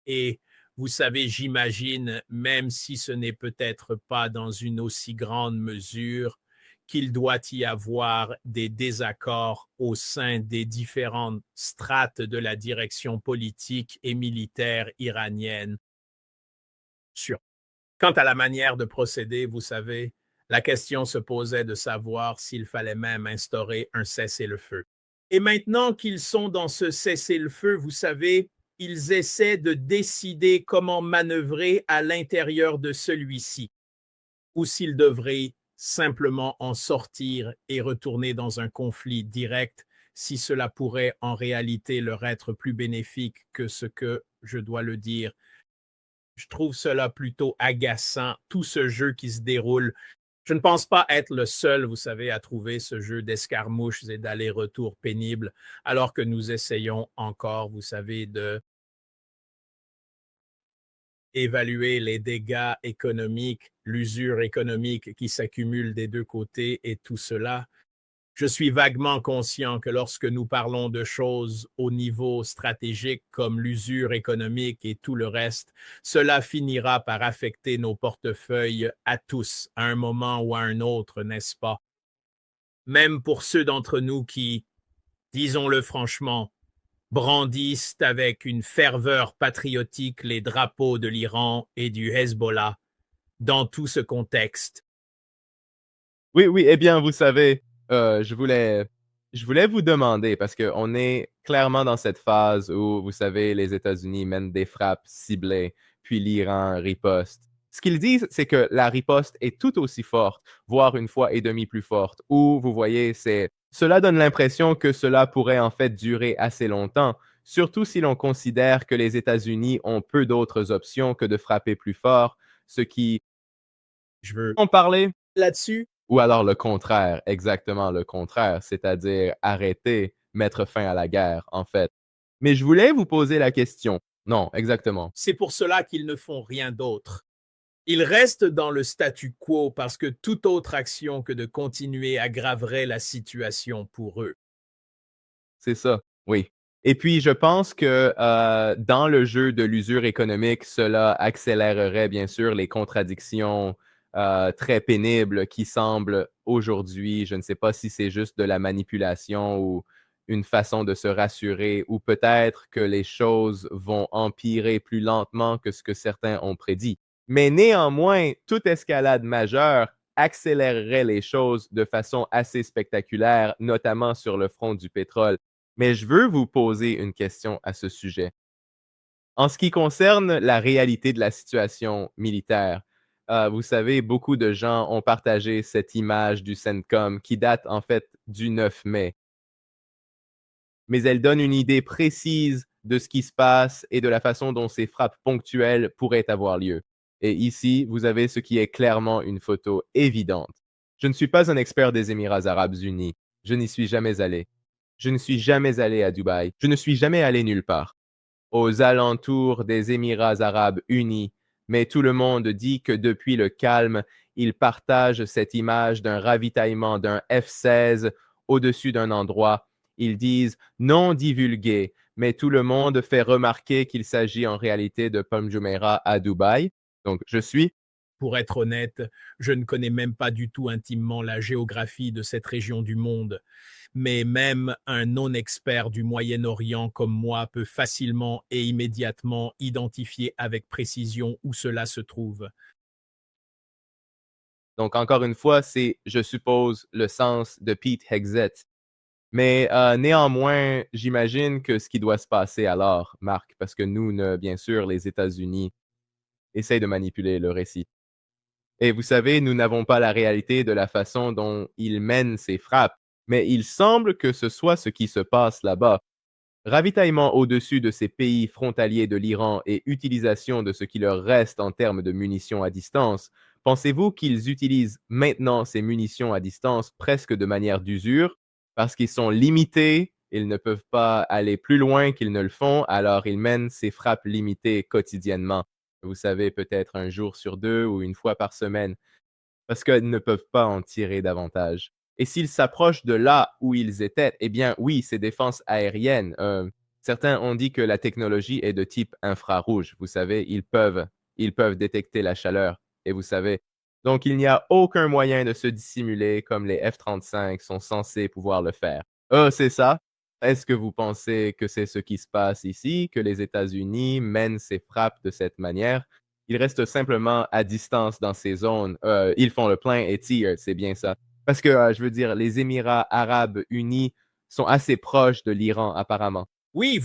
Et vous savez, j'imagine, même si ce n'est peut-être pas dans une aussi grande mesure, qu'il doit y avoir des désaccords au sein des différentes strates de la direction politique et militaire iranienne. Quant à la manière de procéder, vous savez, la question se posait de savoir s'il fallait même instaurer un cessez-le-feu. Et maintenant qu'ils sont dans ce cessez-le-feu, vous savez, ils essaient de décider comment manœuvrer à l'intérieur de celui-ci, ou s'ils devraient simplement en sortir et retourner dans un conflit direct, si cela pourrait en réalité leur être plus bénéfique que ce que, je dois le dire, je trouve cela plutôt agaçant, tout ce jeu qui se déroule. Je ne pense pas être le seul, vous savez, à trouver ce jeu d'escarmouches et d'aller-retour pénible, alors que nous essayons encore, vous savez, de évaluer les dégâts économiques, l'usure économique qui s'accumule des deux côtés et tout cela. Je suis vaguement conscient que lorsque nous parlons de choses au niveau stratégique comme l'usure économique et tout le reste, cela finira par affecter nos portefeuilles à tous, à un moment ou à un autre, n'est-ce pas? Même pour ceux d'entre nous qui, disons-le franchement, brandissent avec une ferveur patriotique les drapeaux de l'Iran et du Hezbollah dans tout ce contexte. Oui, oui, eh bien, vous savez, je voulais vous demander, parce qu'on est clairement dans cette phase où, vous savez, les États-Unis mènent des frappes ciblées, puis l'Iran riposte. Ce qu'ils disent, c'est que la riposte est tout aussi forte, voire une fois et demie plus forte, où, vous voyez, cela donne l'impression que cela pourrait en fait durer assez longtemps, surtout si l'on considère que les États-Unis ont peu d'autres options que de frapper plus fort, ce qui, Je veux en parler, là-dessus. ou alors le contraire, exactement le contraire, c'est-à-dire arrêter, mettre fin à la guerre, en fait. Mais je voulais vous poser la question. Non, exactement. C'est pour cela qu'ils ne font rien d'autre. Ils restent dans le statu quo parce que toute autre action que de continuer aggraverait la situation pour eux. C'est ça, oui. Et puis, je pense que dans le jeu de l'usure économique, cela accélérerait bien sûr les contradictions très pénibles qui semblent aujourd'hui, je ne sais pas si c'est juste de la manipulation ou une façon de se rassurer, ou peut-être que les choses vont empirer plus lentement que ce que certains ont prédit. Mais néanmoins, toute escalade majeure accélérerait les choses de façon assez spectaculaire, notamment sur le front du pétrole. Mais je veux vous poser une question à ce sujet. En ce qui concerne la réalité de la situation militaire, vous savez, beaucoup de gens ont partagé cette image du CENTCOM qui date en fait du 9 mai. Mais elle donne une idée précise de ce qui se passe et de la façon dont ces frappes ponctuelles pourraient avoir lieu. Et ici, vous avez ce qui est clairement une photo évidente. Je ne suis pas un expert des Émirats arabes unis. Je n'y suis jamais allé. Je ne suis jamais allé à Dubaï. Je ne suis jamais allé nulle part. Aux alentours des Émirats arabes unis, mais tout le monde dit que depuis le calme, ils partagent cette image d'un ravitaillement d'un F-16 au-dessus d'un endroit. Ils disent non divulgué, mais tout le monde fait remarquer qu'il s'agit en réalité de Palm Jumeirah à Dubaï. Donc, je suis. Pour être honnête, je ne connais même pas du tout intimement la géographie de cette région du monde, mais même un non-expert du Moyen-Orient comme moi peut facilement et immédiatement identifier avec précision où cela se trouve. Donc, encore une fois, c'est, je suppose, le sens de Pete Hegseth. Mais néanmoins, j'imagine que ce qui doit se passer alors, Marc, parce que nous, bien sûr, les États-Unis essayent de manipuler le récit. Et vous savez, nous n'avons pas la réalité de la façon dont ils mènent ces frappes, mais il semble que ce soit ce qui se passe là-bas. Ravitaillement au-dessus de ces pays frontaliers de l'Iran et utilisation de ce qui leur reste en termes de munitions à distance, pensez-vous qu'ils utilisent maintenant ces munitions à distance presque de manière d'usure parce qu'ils sont limités, ils ne peuvent pas aller plus loin qu'ils ne le font, alors ils mènent ces frappes limitées quotidiennement. Vous savez, peut-être un jour sur deux ou une fois par semaine parce qu'ils ne peuvent pas en tirer davantage. Et s'ils s'approchent de là où ils étaient, eh bien oui, c'est défense aérienne. Certains ont dit que la technologie est de type infrarouge. Vous savez, ils peuvent détecter la chaleur. Et vous savez, donc il n'y a aucun moyen de se dissimuler comme les F-35 sont censés pouvoir le faire. C'est ça. Est-ce que vous pensez que c'est ce qui se passe ici, que les États-Unis mènent ces frappes de cette manière? Ils restent simplement à distance dans ces zones. Ils font le plein et tirent, c'est bien ça. Parce que, je veux dire, les Émirats arabes unis sont assez proches de l'Iran, apparemment. Oui,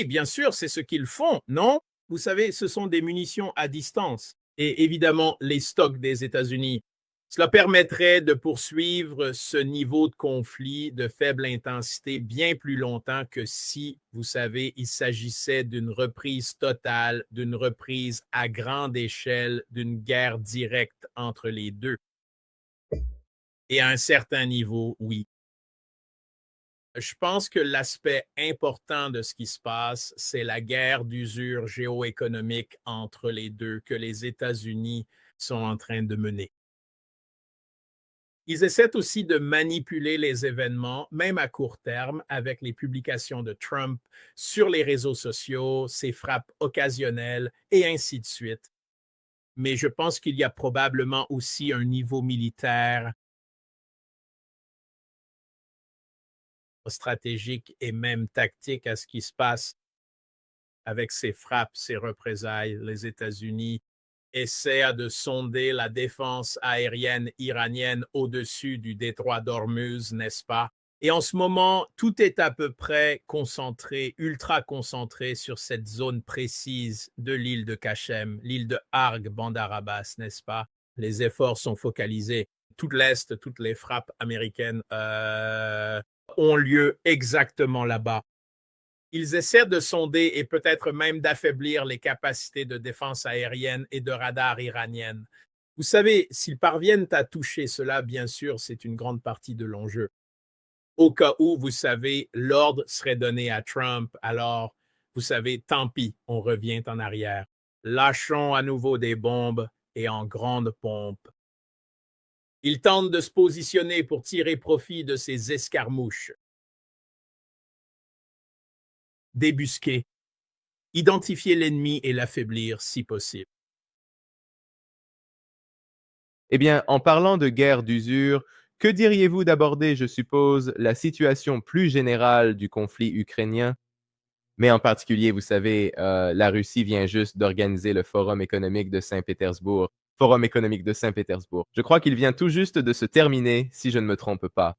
bien sûr, c'est ce qu'ils font, non? Vous savez, ce sont des munitions à distance. Et évidemment, les stocks des États-Unis. Cela permettrait de poursuivre ce niveau de conflit de faible intensité bien plus longtemps que si, vous savez, il s'agissait d'une reprise totale, d'une reprise à grande échelle, d'une guerre directe entre les deux. Et à un certain niveau, oui. Je pense que l'aspect important de ce qui se passe, c'est la guerre d'usure géoéconomique entre les deux que les États-Unis sont en train de mener. Ils essaient aussi de manipuler les événements, même à court terme, avec les publications de Trump sur les réseaux sociaux, ses frappes occasionnelles et ainsi de suite. Mais je pense qu'il y a probablement aussi un niveau militaire stratégique et même tactique à ce qui se passe avec ces frappes, ces représailles. Les États-Unis essaient de sonder la défense aérienne iranienne au-dessus du détroit d'Ormuz, n'est-ce pas? Et en ce moment, tout est à peu près concentré, ultra concentré sur cette zone précise de l'île de Kachem, l'île de Arg, Bandar Abbas, n'est-ce pas? Les efforts sont focalisés. Tout l'Est, toutes les frappes américaines ont lieu exactement là-bas. Ils essaient de sonder et peut-être même d'affaiblir les capacités de défense aérienne et de radar iraniennes. Vous savez, s'ils parviennent à toucher cela, bien sûr, c'est une grande partie de l'enjeu. Au cas où, vous savez, l'ordre serait donné à Trump, alors, vous savez, tant pis, on revient en arrière. Lâchons à nouveau des bombes et en grande pompe. Ils tentent de se positionner pour tirer profit de ces escarmouches. débusquer, identifier l'ennemi et l'affaiblir si possible. Eh bien, en parlant de guerre d'usure, que diriez-vous d'aborder, je suppose, la situation plus générale du conflit ukrainien? Mais en particulier, vous savez, la Russie vient juste d'organiser le Forum économique de Saint-Pétersbourg. Forum économique de Saint-Pétersbourg. Je crois qu'il vient tout juste de se terminer, si je ne me trompe pas.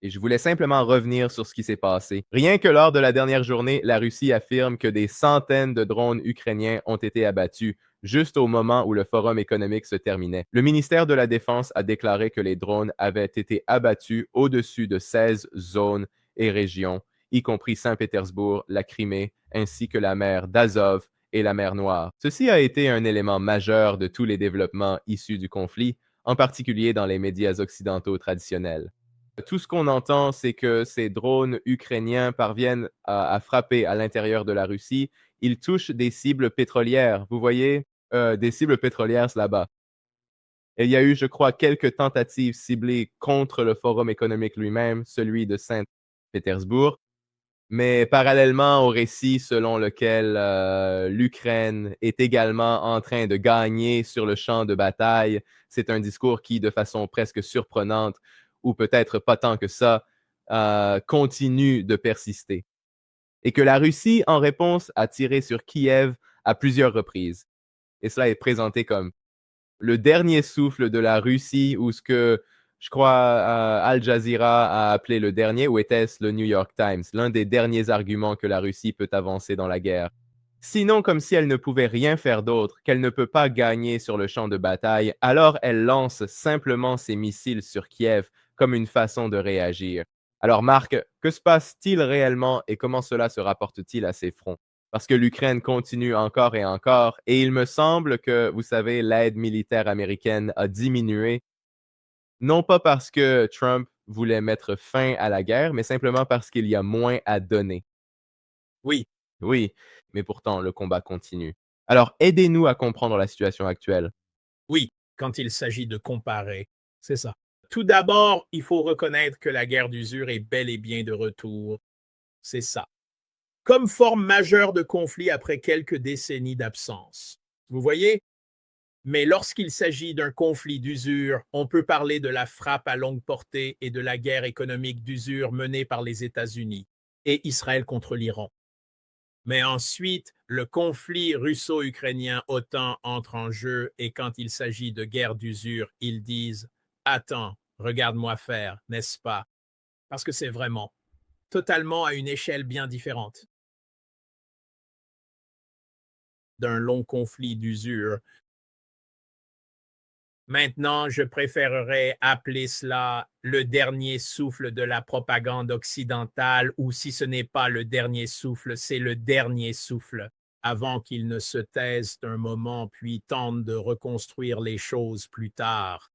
Et je voulais simplement revenir sur ce qui s'est passé. Rien que lors de la dernière journée, la Russie affirme que des centaines de drones ukrainiens ont été abattus, juste au moment où le forum économique se terminait. Le ministère de la Défense a déclaré que les drones avaient été abattus au-dessus de 16 zones et régions, y compris Saint-Pétersbourg, la Crimée, ainsi que la mer d'Azov et la mer Noire. Ceci a été un élément majeur de tous les développements issus du conflit, en particulier dans les médias occidentaux traditionnels. Tout ce qu'on entend, c'est que ces drones ukrainiens parviennent à frapper à l'intérieur de la Russie. Ils touchent des cibles pétrolières. Vous voyez, des cibles pétrolières là-bas. Et il y a eu, je crois, quelques tentatives ciblées contre le Forum économique lui-même, celui de Saint-Pétersbourg. Mais parallèlement au récit selon lequel l'Ukraine est également en train de gagner sur le champ de bataille, c'est un discours qui, de façon presque surprenante, ou peut-être pas tant que ça, continue de persister. Et que la Russie, en réponse, a tiré sur Kiev à plusieurs reprises. Et cela est présenté comme le dernier souffle de la Russie, ou ce que je crois Al Jazeera a appelé le dernier, ou était-ce le New York Times, l'un des derniers arguments que la Russie peut avancer dans la guerre. Sinon, comme si elle ne pouvait rien faire d'autre, qu'elle ne peut pas gagner sur le champ de bataille, alors elle lance simplement ses missiles sur Kiev comme une façon de réagir. Alors Marc, que se passe-t-il réellement et comment cela se rapporte-t-il à ces fronts? Parce que l'Ukraine continue encore et encore, et il me semble que, vous savez, l'aide militaire américaine a diminué, non pas parce que Trump voulait mettre fin à la guerre, mais simplement parce qu'il y a moins à donner. Oui, Oui, mais pourtant, le combat continue. Alors, aidez-nous à comprendre la situation actuelle. oui, quand il s'agit de comparer, c'est ça. Tout d'abord, il faut reconnaître que la guerre d'usure est bel et bien de retour. C'est ça. Comme forme majeure de conflit après quelques décennies d'absence. Vous voyez? Mais lorsqu'il s'agit d'un conflit d'usure, on peut parler de la frappe à longue portée et de la guerre économique d'usure menée par les États-Unis et Israël contre l'Iran. Mais ensuite, le conflit russo-ukrainien OTAN entre en jeu et quand il s'agit de guerre d'usure, ils disent « Attends, regarde-moi faire, n'est-ce pas ?» Parce que c'est vraiment totalement à une échelle bien différente d'un long conflit d'usure. Maintenant, je préférerais appeler cela le dernier souffle de la propagande occidentale, ou si ce n'est pas le dernier souffle, c'est le dernier souffle, avant qu'il ne se taise un moment puis tente de reconstruire les choses plus tard.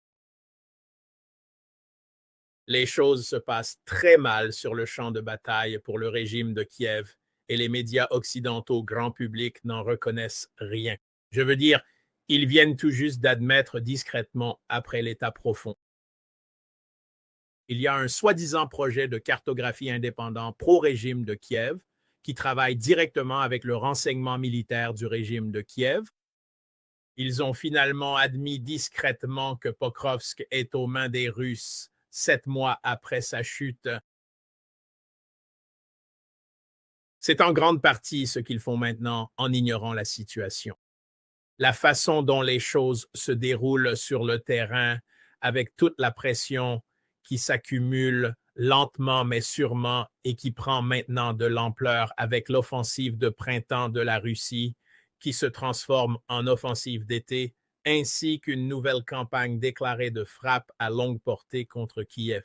Les choses se passent très mal sur le champ de bataille pour le régime de Kiev et les médias occidentaux grand public n'en reconnaissent rien. Je veux dire, ils viennent tout juste d'admettre discrètement après l'état profond. Il y a un soi-disant projet de cartographie indépendant pro-régime de Kiev qui travaille directement avec le renseignement militaire du régime de Kiev. Ils ont finalement admis discrètement que Pokrovsk est aux mains des Russes 7 mois après sa chute. C'est en grande partie ce qu'ils font maintenant en ignorant la situation. La façon dont les choses se déroulent sur le terrain, avec toute la pression qui s'accumule lentement mais sûrement et qui prend maintenant de l'ampleur avec l'offensive de printemps de la Russie, qui se transforme en offensive d'été, ainsi qu'une nouvelle campagne déclarée de frappe à longue portée contre Kiev.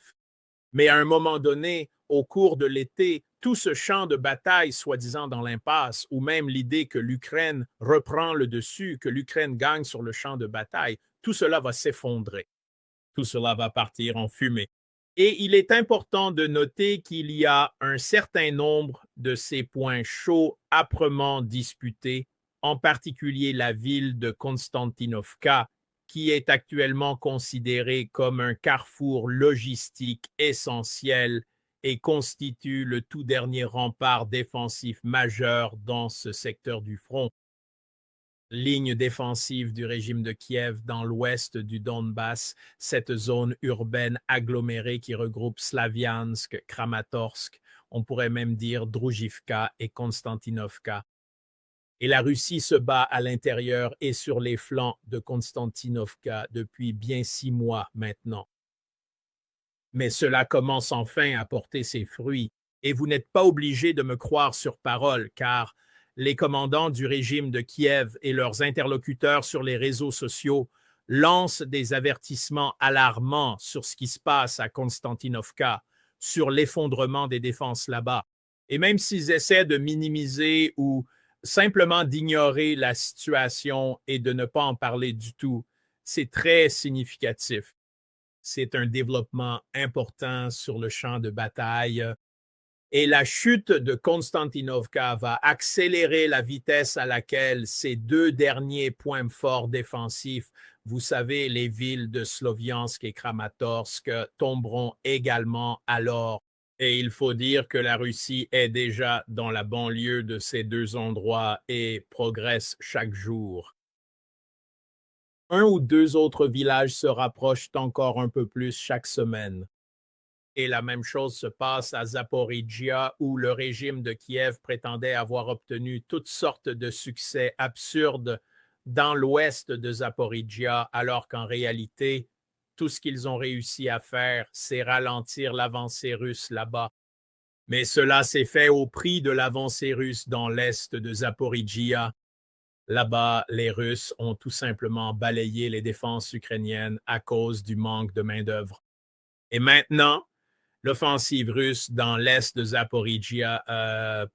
Mais à un moment donné, au cours de l'été, tout ce champ de bataille soi-disant dans l'impasse, ou même l'idée que l'Ukraine reprend le dessus, que l'Ukraine gagne sur le champ de bataille, tout cela va s'effondrer. Tout cela va partir en fumée. Et il est important de noter qu'il y a un certain nombre de ces points chauds âprement disputés, en particulier la ville de Konstantinovka, qui est actuellement considérée comme un carrefour logistique essentiel et constitue le tout dernier rempart défensif majeur dans ce secteur du front. Ligne défensive du régime de Kiev dans l'ouest du Donbass, cette zone urbaine agglomérée qui regroupe Slaviansk, Kramatorsk, on pourrait même dire Droujivka et Konstantinovka. Et la Russie se bat à l'intérieur et sur les flancs de Konstantinovka depuis bien 6 mois maintenant. Mais cela commence enfin à porter ses fruits. Et vous n'êtes pas obligé de me croire sur parole, car les commandants du régime de Kiev et leurs interlocuteurs sur les réseaux sociaux lancent des avertissements alarmants sur ce qui se passe à Konstantinovka, sur l'effondrement des défenses là-bas. Et même s'ils essaient de minimiser ou simplement d'ignorer la situation et de ne pas en parler du tout, c'est très significatif. C'est un développement important sur le champ de bataille. Et la chute de Konstantinovka va accélérer la vitesse à laquelle ces 2 derniers points forts défensifs, vous savez, les villes de Sloviansk et Kramatorsk, tomberont également alors. Et il faut dire que la Russie est déjà dans la banlieue de ces 2 endroits et progresse chaque jour. 1 ou 2 autres villages se rapprochent encore un peu plus chaque semaine. Et la même chose se passe à Zaporijjia, où le régime de Kiev prétendait avoir obtenu toutes sortes de succès absurdes dans l'ouest de Zaporijjia, alors qu'en réalité, tout ce qu'ils ont réussi à faire, c'est ralentir l'avancée russe là-bas. Mais cela s'est fait au prix de l'avancée russe dans l'est de Zaporijjia. Là-bas, les Russes ont tout simplement balayé les défenses ukrainiennes à cause du manque de main-d'œuvre. Et maintenant, l'offensive russe dans l'est de Zaporijjia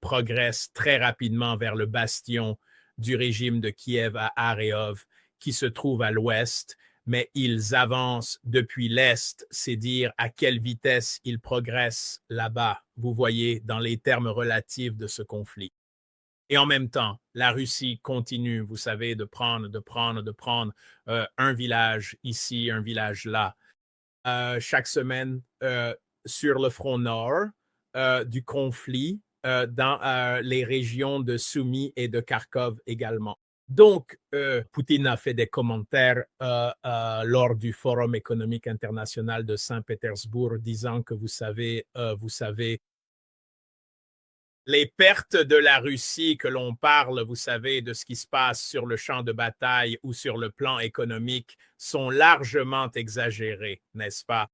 progresse très rapidement vers le bastion du régime de Kiev à Areov, qui se trouve à l'ouest, mais ils avancent depuis l'est, c'est dire à quelle vitesse ils progressent là-bas, vous voyez, dans les termes relatifs de ce conflit. Et en même temps, la Russie continue, vous savez, de prendre un village ici, un village là. Chaque semaine, sur le front nord du conflit, dans les régions de Soumy et de Kharkov également. Donc, Poutine a fait des commentaires lors du Forum économique international de Saint-Pétersbourg, disant que vous savez, les pertes de la Russie que l'on parle, vous savez, de ce qui se passe sur le champ de bataille ou sur le plan économique, sont largement exagérées, n'est-ce pas?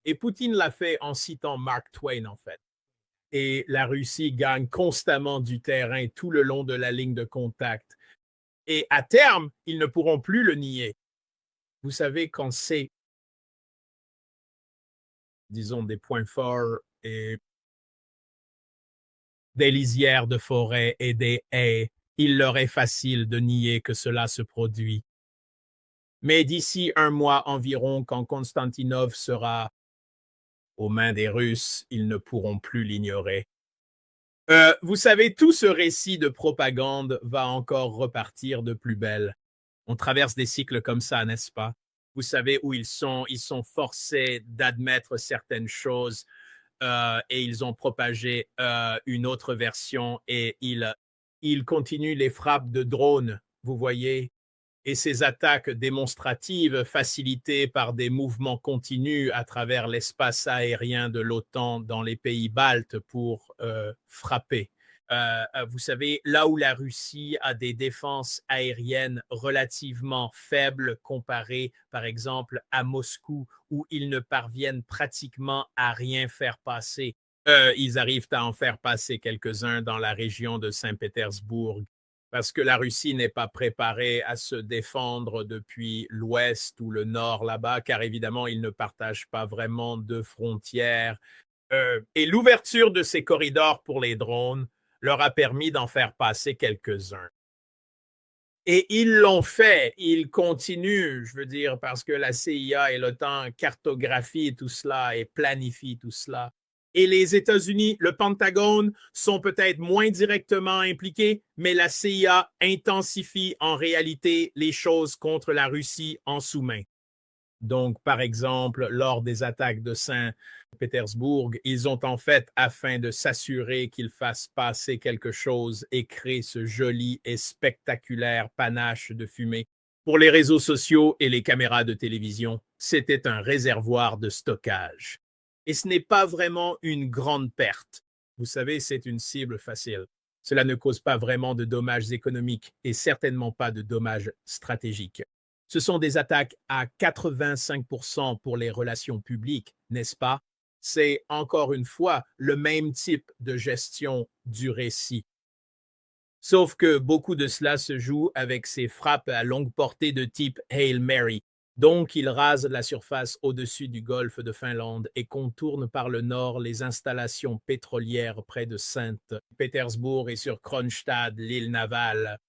Et Poutine l'a fait en citant Mark Twain, en fait. Et la Russie gagne constamment du terrain tout le long de la ligne de contact. Et à terme, ils ne pourront plus le nier. Vous savez, quand c'est, disons, des points forts et des lisières de forêt et des haies, il leur est facile de nier que cela se produit. Mais d'ici 1 mois environ, quand Konstantinov sera aux mains des Russes, ils ne pourront plus l'ignorer. Vous savez, tout ce récit de propagande va encore repartir de plus belle. On traverse des cycles comme ça, n'est-ce pas? Vous savez où ils sont forcés d'admettre certaines choses et ils ont propagé une autre version et ils continuent les frappes de drones, vous voyez, et ces attaques démonstratives facilitées par des mouvements continus à travers l'espace aérien de l'OTAN dans les pays baltes pour frapper. Vous savez, là où la Russie a des défenses aériennes relativement faibles comparées, par exemple, à Moscou, où ils ne parviennent pratiquement à rien faire passer. Ils arrivent à en faire passer quelques-uns dans la région de Saint-Pétersbourg, parce que la Russie n'est pas préparée à se défendre depuis l'ouest ou le nord là-bas, car évidemment, ils ne partagent pas vraiment de frontières. Et l'ouverture de ces corridors pour les drones leur a permis d'en faire passer quelques-uns. Et ils l'ont fait, ils continuent, je veux dire, parce que la CIA et l'OTAN cartographient tout cela et planifient tout cela. Et les États-Unis, le Pentagone, sont peut-être moins directement impliqués, mais la CIA intensifie en réalité les choses contre la Russie en sous-main. Donc, par exemple, lors des attaques de Saint-Pétersbourg, ils ont en fait, afin de s'assurer qu'ils fassent passer quelque chose et créer ce joli et spectaculaire panache de fumée. Pour les réseaux sociaux et les caméras de télévision, c'était un réservoir de stockage. Et ce n'est pas vraiment une grande perte. Vous savez, c'est une cible facile. Cela ne cause pas vraiment de dommages économiques et certainement pas de dommages stratégiques. Ce sont des attaques à 85% pour les relations publiques, n'est-ce pas? C'est encore une fois le même type de gestion du récit. Sauf que beaucoup de cela se joue avec ces frappes à longue portée de type Hail Mary. Donc, il rase la surface au-dessus du golfe de Finlande et contourne par le nord les installations pétrolières près de Saint-Pétersbourg et sur Kronstadt, l'île navale,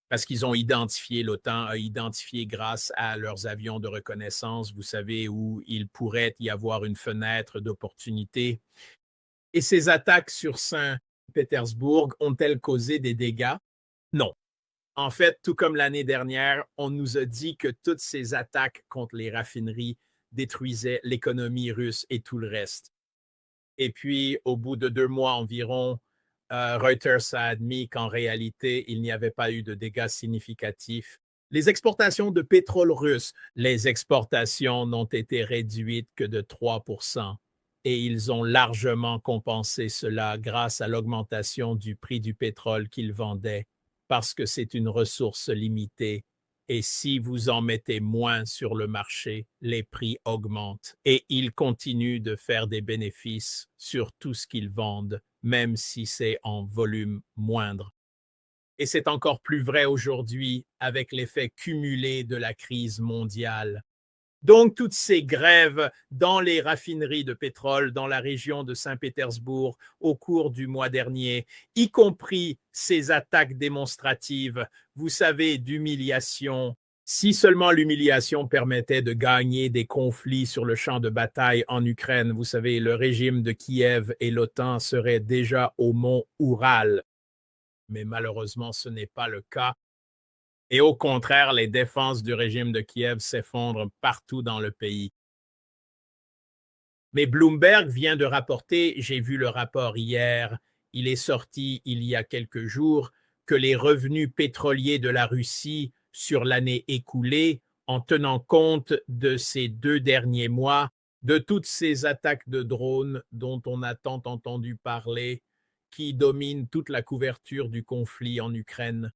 parce qu'ils ont identifié, l'OTAN a identifié grâce à leurs avions de reconnaissance, vous savez, où il pourrait y avoir une fenêtre d'opportunité. Et ces attaques sur Saint-Pétersbourg ont-elles causé des dégâts? Non. En fait, tout comme l'année dernière, on nous a dit que toutes ces attaques contre les raffineries détruisaient l'économie russe et tout le reste. Et puis, au bout de 2 mois environ, Reuters a admis qu'en réalité, il n'y avait pas eu de dégâts significatifs. Les exportations de pétrole russe, les exportations n'ont été réduites que de 3%. Et ils ont largement compensé cela grâce à l'augmentation du prix du pétrole qu'ils vendaient, parce que c'est une ressource limitée. Et si vous en mettez moins sur le marché, les prix augmentent. Et ils continuent de faire des bénéfices sur tout ce qu'ils vendent, même si c'est en volume moindre. Et c'est encore plus vrai aujourd'hui avec l'effet cumulé de la crise mondiale. Donc, toutes ces grèves dans les raffineries de pétrole dans la région de Saint-Pétersbourg au cours du mois dernier, y compris ces attaques démonstratives, vous savez, d'humiliation. Si seulement l'humiliation permettait de gagner des conflits sur le champ de bataille en Ukraine, vous savez, le régime de Kiev et l'OTAN seraient déjà au mont Oural. Mais malheureusement, ce n'est pas le cas. Et au contraire, les défenses du régime de Kiev s'effondrent partout dans le pays. Mais Bloomberg vient de rapporter, j'ai vu le rapport hier, il est sorti il y a quelques jours, que les revenus pétroliers de la Russie sur l'année écoulée, en tenant compte de ces 2 derniers mois, de toutes ces attaques de drones dont on a tant entendu parler, qui dominent toute la couverture du conflit en Ukraine.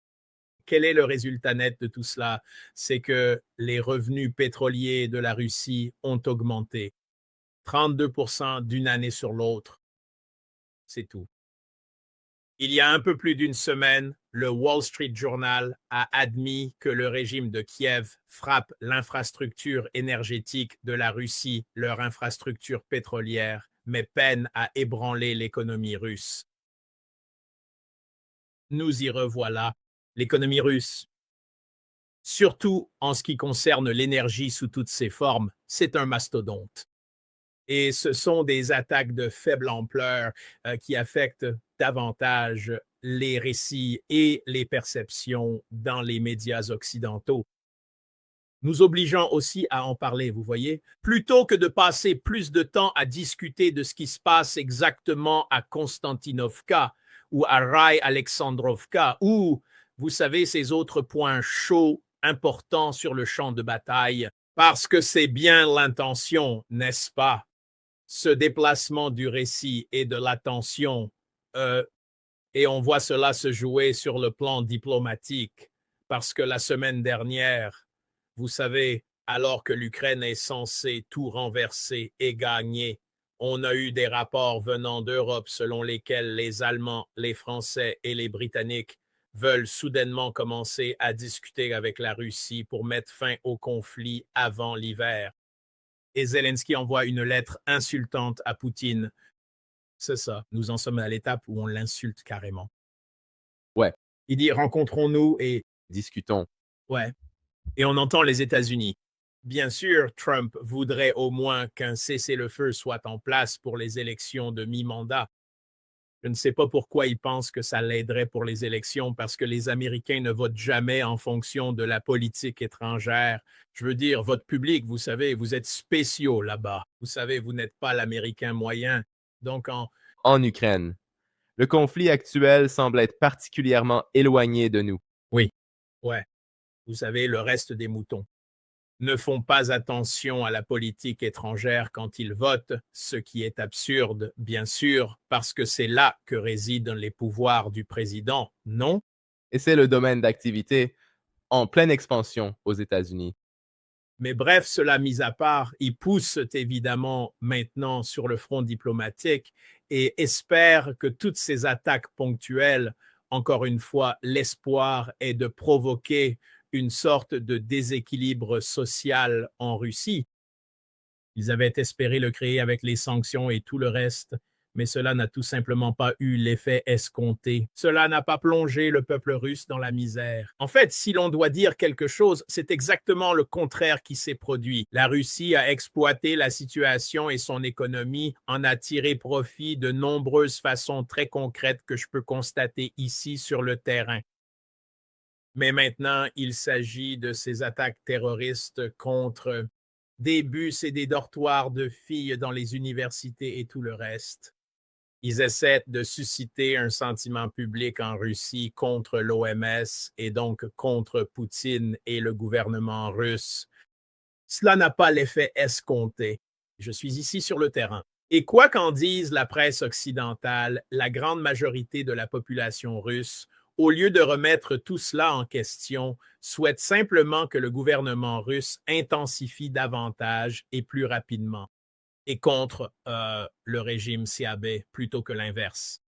Quel est le résultat net de tout cela? C'est que les revenus pétroliers de la Russie ont augmenté. 32% d'une année sur l'autre. C'est tout. Il y a un peu plus d'une semaine, le Wall Street Journal a admis que le régime de Kiev frappe l'infrastructure énergétique de la Russie, leur infrastructure pétrolière, mais peine à ébranler l'économie russe. Nous y revoilà, l'économie russe. Surtout en ce qui concerne l'énergie sous toutes ses formes, c'est un mastodonte. Et ce sont des attaques de faible ampleur qui affectent davantage les récits et les perceptions dans les médias occidentaux. Nous obligeons aussi à en parler, vous voyez, plutôt que de passer plus de temps à discuter de ce qui se passe exactement à Konstantinovka ou à Rai-Alexandrovka ou, vous savez, ces autres points chauds importants sur le champ de bataille, parce que c'est bien l'intention, n'est-ce pas? Ce déplacement du récit et de l'attention, et on voit cela se jouer sur le plan diplomatique, parce que la semaine dernière, vous savez, alors que l'Ukraine est censée tout renverser et gagner, on a eu des rapports venant d'Europe selon lesquels les Allemands, les Français et les Britanniques veulent soudainement commencer à discuter avec la Russie pour mettre fin au conflit avant l'hiver. Et Zelensky envoie une lettre insultante à Poutine. C'est ça, nous en sommes à l'étape où on l'insulte carrément. Ouais, Il dit rencontrons-nous et discutons. ouais. Et on entend les États-Unis. Bien sûr, Trump voudrait au moins qu'un cessez-le-feu soit en place pour les élections de mi-mandat. Je ne sais pas pourquoi il pense que ça l'aiderait pour les élections, parce que les Américains ne votent jamais en fonction de la politique étrangère. Je veux dire, votre public, vous savez, vous êtes spéciaux là-bas. Vous savez, vous n'êtes pas l'Américain moyen. Donc, En Ukraine. Le conflit actuel semble être particulièrement éloigné de nous. oui, ouais, vous savez, le reste des moutons ne font pas attention à la politique étrangère quand ils votent, ce qui est absurde, bien sûr, parce que c'est là que résident les pouvoirs du président, non? Et c'est le domaine d'activité en pleine expansion aux États-Unis. Mais bref, cela mis à part, ils poussent évidemment maintenant sur le front diplomatique et espèrent que toutes ces attaques ponctuelles, encore une fois, l'espoir est de provoquer une sorte de déséquilibre social en Russie. Ils avaient espéré le créer avec les sanctions et tout le reste, mais cela n'a tout simplement pas eu l'effet escompté. Cela n'a pas plongé le peuple russe dans la misère. En fait, si l'on doit dire quelque chose, c'est exactement le contraire qui s'est produit. La Russie a exploité la situation et son économie en a tiré profit de nombreuses façons très concrètes que je peux constater ici sur le terrain. Mais maintenant, il s'agit de ces attaques terroristes contre des bus et des dortoirs de filles dans les universités et tout le reste. Ils essaient de susciter un sentiment public en Russie contre l'OMS et donc contre Poutine et le gouvernement russe. Cela n'a pas l'effet escompté. Je suis ici sur le terrain. Et quoi qu'en dise la presse occidentale, la grande majorité de la population russe, au lieu de remettre tout cela en question, souhaite simplement que le gouvernement russe intensifie davantage et plus rapidement et contre le régime CAB plutôt que l'inverse.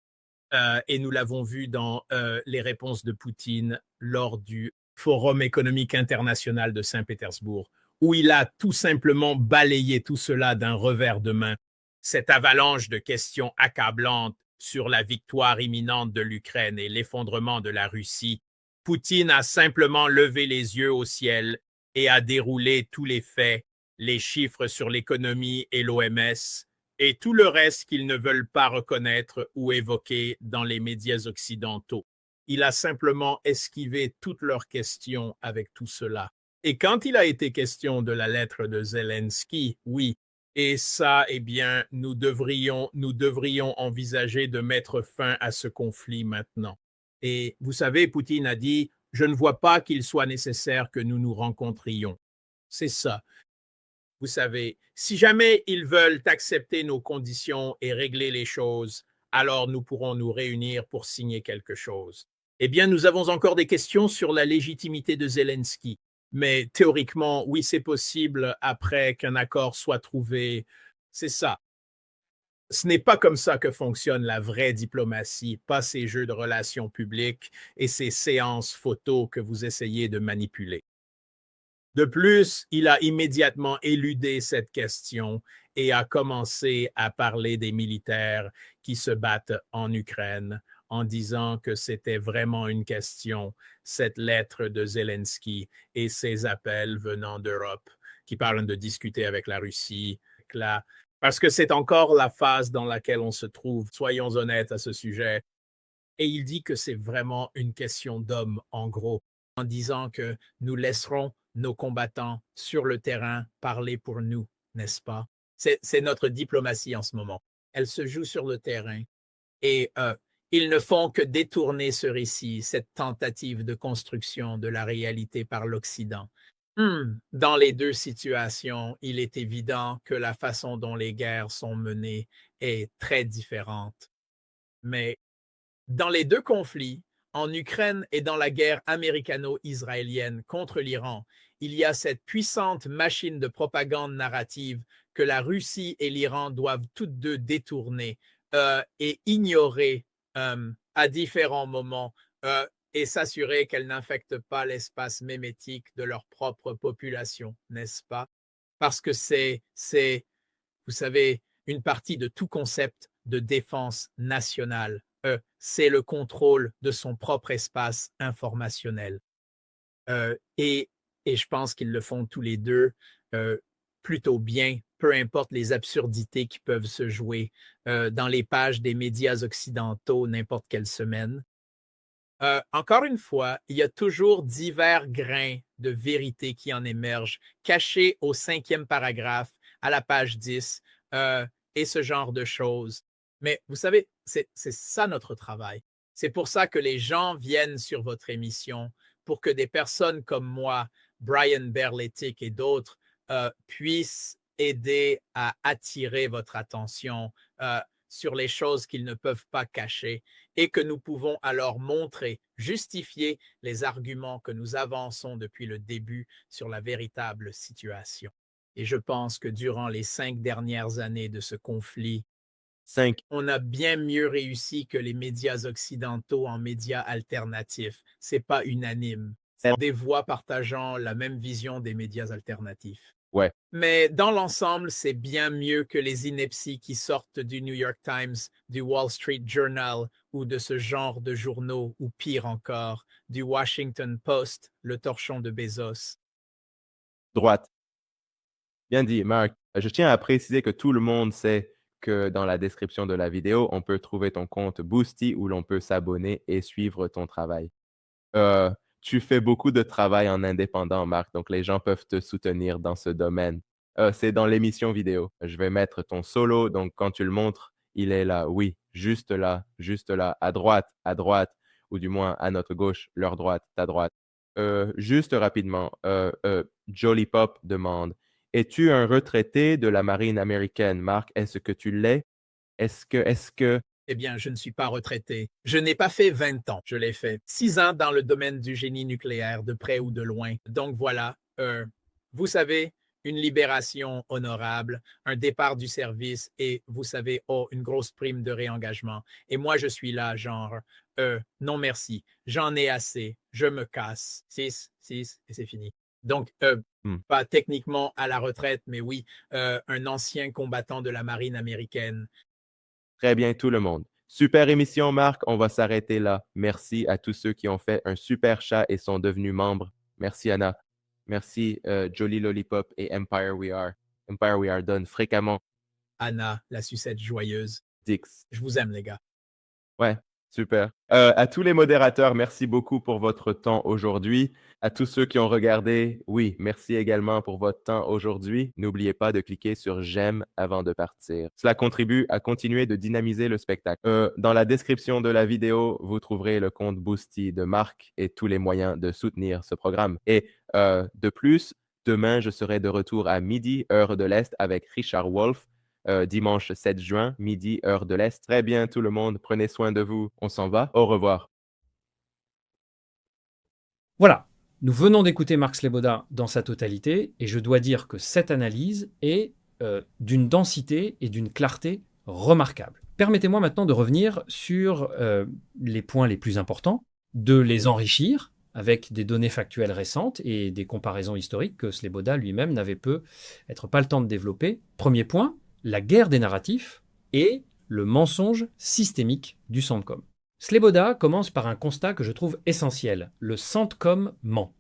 Et nous l'avons vu dans les réponses de Poutine lors du Forum économique international de Saint-Pétersbourg, où il a tout simplement balayé tout cela d'un revers de main. Cette avalanche de questions accablantes sur la victoire imminente de l'Ukraine et l'effondrement de la Russie, Poutine a simplement levé les yeux au ciel et a déroulé tous les faits, les chiffres sur l'économie et l'OMS, et tout le reste qu'ils ne veulent pas reconnaître ou évoquer dans les médias occidentaux. Il a simplement esquivé toutes leurs questions avec tout cela. Et quand il a été question de la lettre de Zelensky, oui, et ça, eh bien, nous devrions envisager de mettre fin à ce conflit maintenant. Et vous savez, Poutine a dit, je ne vois pas qu'il soit nécessaire que nous nous rencontrions. C'est ça. Vous savez, si jamais ils veulent accepter nos conditions et régler les choses, alors nous pourrons nous réunir pour signer quelque chose. Eh bien, nous avons encore des questions sur la légitimité de Zelensky. Mais théoriquement, oui, c'est possible après qu'un accord soit trouvé. C'est ça. Ce n'est pas comme ça que fonctionne la vraie diplomatie, pas ces jeux de relations publiques et ces séances photos que vous essayez de manipuler. De plus, il a immédiatement éludé cette question et a commencé à parler des militaires qui se battent en Ukraine en disant que c'était vraiment une question, cette lettre de Zelensky et ses appels venant d'Europe qui parlent de discuter avec la Russie, parce que c'est encore la phase dans laquelle on se trouve, soyons honnêtes à ce sujet. Et il dit que c'est vraiment une question d'homme, en gros, en disant que nous laisserons nos combattants sur le terrain parler pour nous, n'est-ce pas? C'est notre diplomatie en ce moment. Elle se joue sur le terrain et ils ne font que détourner ce récit, cette tentative de construction de la réalité par l'Occident. Dans les deux situations, il est évident que la façon dont les guerres sont menées est très différente. Mais dans les deux conflits, en Ukraine et dans la guerre américano-israélienne contre l'Iran, il y a cette puissante machine de propagande narrative que la Russie et l'Iran doivent toutes deux détourner et ignorer à différents moments et s'assurer qu'elles n'infectent pas l'espace mémétique de leur propre population, n'est-ce pas? Parce que c'est, vous savez, une partie de tout concept de défense nationale. C'est le contrôle de son propre espace informationnel. Et je pense qu'ils le font tous les deux plutôt bien peu importe les absurdités qui peuvent se jouer dans les pages des médias occidentaux n'importe quelle semaine. Encore une fois, il y a toujours divers grains de vérité qui en émergent, cachés au 5e paragraphe, à la page 10, et ce genre de choses. Mais vous savez, c'est ça notre travail. C'est pour ça que les gens viennent sur votre émission, pour que des personnes comme moi, Brian Berletic et d'autres, puissent aider à attirer votre attention sur les choses qu'ils ne peuvent pas cacher et que nous pouvons alors montrer, justifier les arguments que nous avançons depuis le début sur la véritable situation. Et je pense que durant les 5 dernières années de ce conflit, 5. on a bien mieux réussi que les médias occidentaux en médias alternatifs. C'est pas unanime. C'est des voix partageant la même vision des médias alternatifs. Ouais. Mais dans l'ensemble, c'est bien mieux que les inepties qui sortent du New York Times, du Wall Street Journal ou de ce genre de journaux, ou pire encore, du Washington Post, le torchon de Bezos. Droite. Bien dit, Marc. Je tiens à préciser que tout le monde sait que dans la description de la vidéo, on peut trouver ton compte Boosty où l'on peut s'abonner et suivre ton travail. Tu fais beaucoup de travail en indépendant, Marc, donc les gens peuvent te soutenir dans ce domaine. C'est dans l'émission vidéo. Je vais mettre ton solo, donc quand tu le montres, il est là. Oui, juste là, à droite, ou du moins à notre gauche, leur droite, ta droite. Juste rapidement, Jolly Pop demande, es-tu un retraité de la marine américaine, Marc? Est-ce que tu l'es? Est-ce que... Eh bien, je ne suis pas retraité. Je n'ai pas fait 20 ans. Je l'ai fait 6 ans dans le domaine du génie nucléaire, de près ou de loin. Donc voilà, vous savez, une libération honorable, un départ du service et, vous savez, oh, une grosse prime de réengagement. Et moi, je suis là, genre, non merci, j'en ai assez, je me casse. 6, et c'est fini. Donc, pas techniquement à la retraite, mais oui, un ancien combattant de la marine américaine. Très bien, tout le monde. Super émission, Marc. On va s'arrêter là. Merci à tous ceux qui ont fait un super chat et sont devenus membres. Merci, Anna. Merci, Jolly Lollipop et Empire We Are. Empire We Are donne fréquemment. Anna, la sucette joyeuse. Dix. Je vous aime, les gars. Ouais, super. À tous les modérateurs, merci beaucoup pour votre temps aujourd'hui. À tous ceux qui ont regardé, oui, merci également pour votre temps aujourd'hui. N'oubliez pas de cliquer sur j'aime avant de partir. Cela contribue à continuer de dynamiser le spectacle. Dans la description de la vidéo, vous trouverez le compte Boosty de Marc et tous les moyens de soutenir ce programme. Et de plus, demain, je serai de retour à midi, heure de l'Est, avec Richard Wolff. Dimanche 7 juin, midi, heure de l'Est. Très bien, tout le monde. Prenez soin de vous. On s'en va. Au revoir. Voilà, nous venons d'écouter Marc Sleboda dans sa totalité, et je dois dire que cette analyse est d'une densité et d'une clarté remarquables. Permettez-moi maintenant de revenir sur les points les plus importants, de les enrichir avec des données factuelles récentes et des comparaisons historiques que Sleboda lui-même n'avait peut-être pas le temps de développer. Premier point, la guerre des narratifs et le mensonge systémique du Centcom. Sleboda commence par un constat que je trouve essentiel. Le Centcom ment.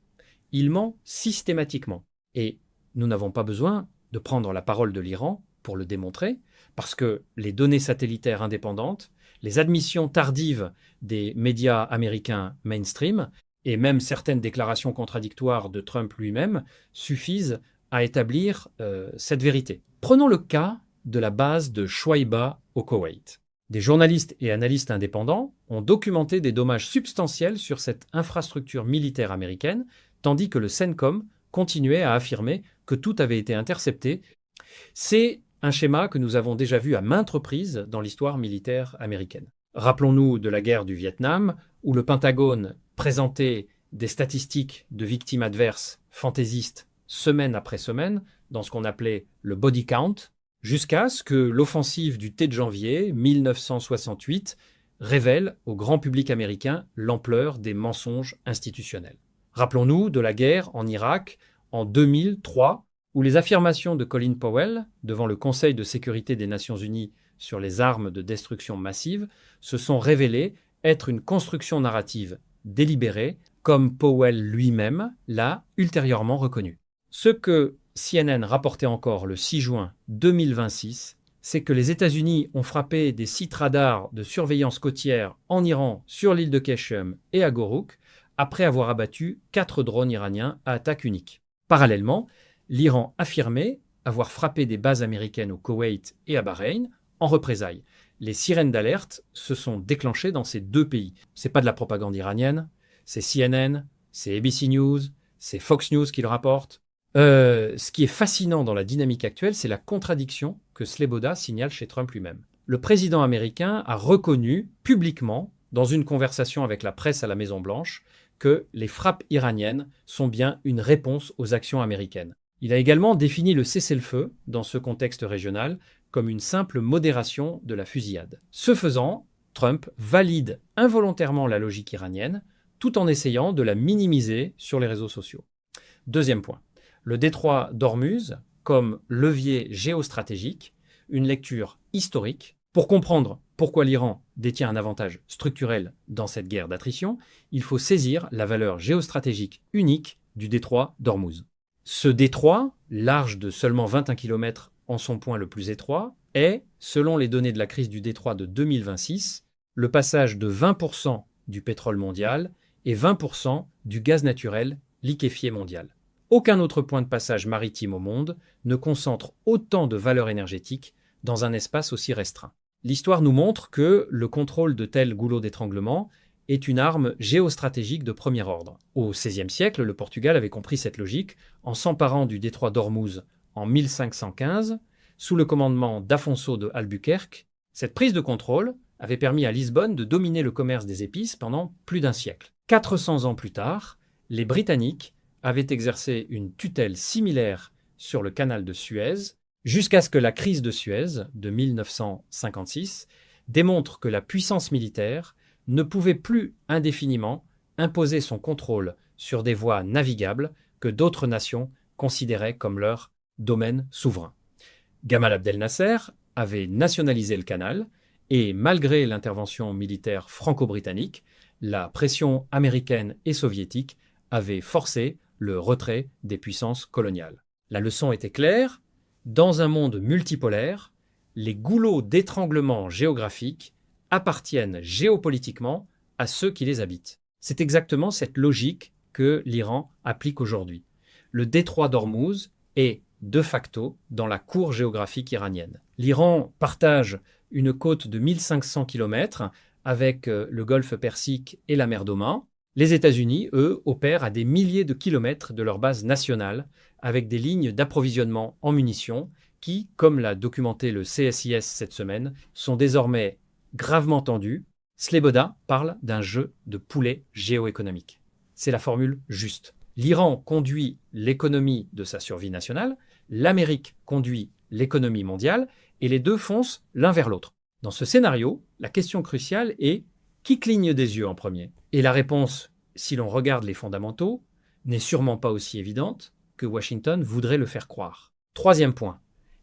Il ment systématiquement. Et nous n'avons pas besoin de prendre la parole de l'Iran pour le démontrer, parce que les données satellitaires indépendantes, les admissions tardives des médias américains mainstream, et même certaines déclarations contradictoires de Trump lui-même, suffisent à établir cette vérité. Prenons le cas de la base de Shuaïba au Koweït. Des journalistes et analystes indépendants ont documenté des dommages substantiels sur cette infrastructure militaire américaine, tandis que le CENTCOM continuait à affirmer que tout avait été intercepté. C'est un schéma que nous avons déjà vu à maintes reprises dans l'histoire militaire américaine. Rappelons-nous de la guerre du Vietnam, où le Pentagone présentait des statistiques de victimes adverses fantaisistes semaine après semaine, dans ce qu'on appelait le body count, jusqu'à ce que l'offensive du T de janvier 1968 révèle au grand public américain l'ampleur des mensonges institutionnels. Rappelons-nous de la guerre en Irak en 2003, où les affirmations de Colin Powell devant le Conseil de sécurité des Nations Unies sur les armes de destruction massive se sont révélées être une construction narrative délibérée, comme Powell lui-même l'a ultérieurement reconnu. Ce que CNN rapportait encore le 6 juin 2026, c'est que les États-Unis ont frappé des sites radars de surveillance côtière en Iran, sur l'île de Keshem et à Gorouk, après avoir abattu 4 drones iraniens à attaque unique. Parallèlement, l'Iran affirmait avoir frappé des bases américaines au Koweït et à Bahreïn en représailles. Les sirènes d'alerte se sont déclenchées dans ces deux pays. C'est pas de la propagande iranienne, c'est CNN, c'est ABC News, c'est Fox News qui le rapporte. Ce qui est fascinant dans la dynamique actuelle, c'est la contradiction que Sleboda signale chez Trump lui-même. Le président américain a reconnu publiquement, dans une conversation avec la presse à la Maison-Blanche, que les frappes iraniennes sont bien une réponse aux actions américaines. Il a également défini le cessez-le-feu, dans ce contexte régional, comme une simple modération de la fusillade. Ce faisant, Trump valide involontairement la logique iranienne, tout en essayant de la minimiser sur les réseaux sociaux. Deuxième point. Le détroit d'Ormuz comme levier géostratégique, une lecture historique. Pour comprendre pourquoi l'Iran détient un avantage structurel dans cette guerre d'attrition, il faut saisir la valeur géostratégique unique du détroit d'Ormuz. Ce détroit, large de seulement 21 km en son point le plus étroit, est, selon les données de la crise du détroit de 2026, le passage de 20% du pétrole mondial et 20% du gaz naturel liquéfié mondial. Aucun autre point de passage maritime au monde ne concentre autant de valeur énergétique dans un espace aussi restreint. L'histoire nous montre que le contrôle de tels goulots d'étranglement est une arme géostratégique de premier ordre. Au XVIe siècle, le Portugal avait compris cette logique en s'emparant du détroit d'Ormuz en 1515, sous le commandement d'Afonso de Albuquerque. Cette prise de contrôle avait permis à Lisbonne de dominer le commerce des épices pendant plus d'un siècle. 400 ans plus tard, les Britanniques avaient exercé une tutelle similaire sur le canal de Suez, jusqu'à ce que la crise de Suez de 1956 démontre que la puissance militaire ne pouvait plus indéfiniment imposer son contrôle sur des voies navigables que d'autres nations considéraient comme leur domaine souverain. Gamal Abdel Nasser avait nationalisé le canal et, malgré l'intervention militaire franco-britannique, la pression américaine et soviétique avait forcé le retrait des puissances coloniales. La leçon était claire, dans un monde multipolaire, les goulots d'étranglement géographique appartiennent géopolitiquement à ceux qui les habitent. C'est exactement cette logique que l'Iran applique aujourd'hui. Le détroit d'Ormuz est de facto dans la cour géographique iranienne. L'Iran partage une côte de 1500 km avec le golfe Persique et la mer d'Oman. Les États-Unis, eux, opèrent à des milliers de kilomètres de leur base nationale avec des lignes d'approvisionnement en munitions qui, comme l'a documenté le CSIS cette semaine, sont désormais gravement tendues. Sleboda parle d'un jeu de poulet géoéconomique. C'est la formule juste. L'Iran conduit l'économie de sa survie nationale, l'Amérique conduit l'économie mondiale, et les deux foncent l'un vers l'autre. Dans ce scénario, la question cruciale est qui cligne des yeux en premier ? Et la réponse, si l'on regarde les fondamentaux, n'est sûrement pas aussi évidente que Washington voudrait le faire croire. Troisième point,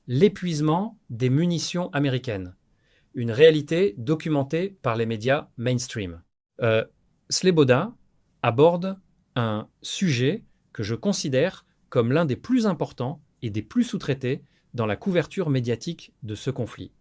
l'épuisement des munitions américaines. Une réalité documentée par les médias mainstream. Sleboda aborde un sujet que je considère comme l'un des plus importants et des plus sous-traités dans la couverture médiatique de ce conflit.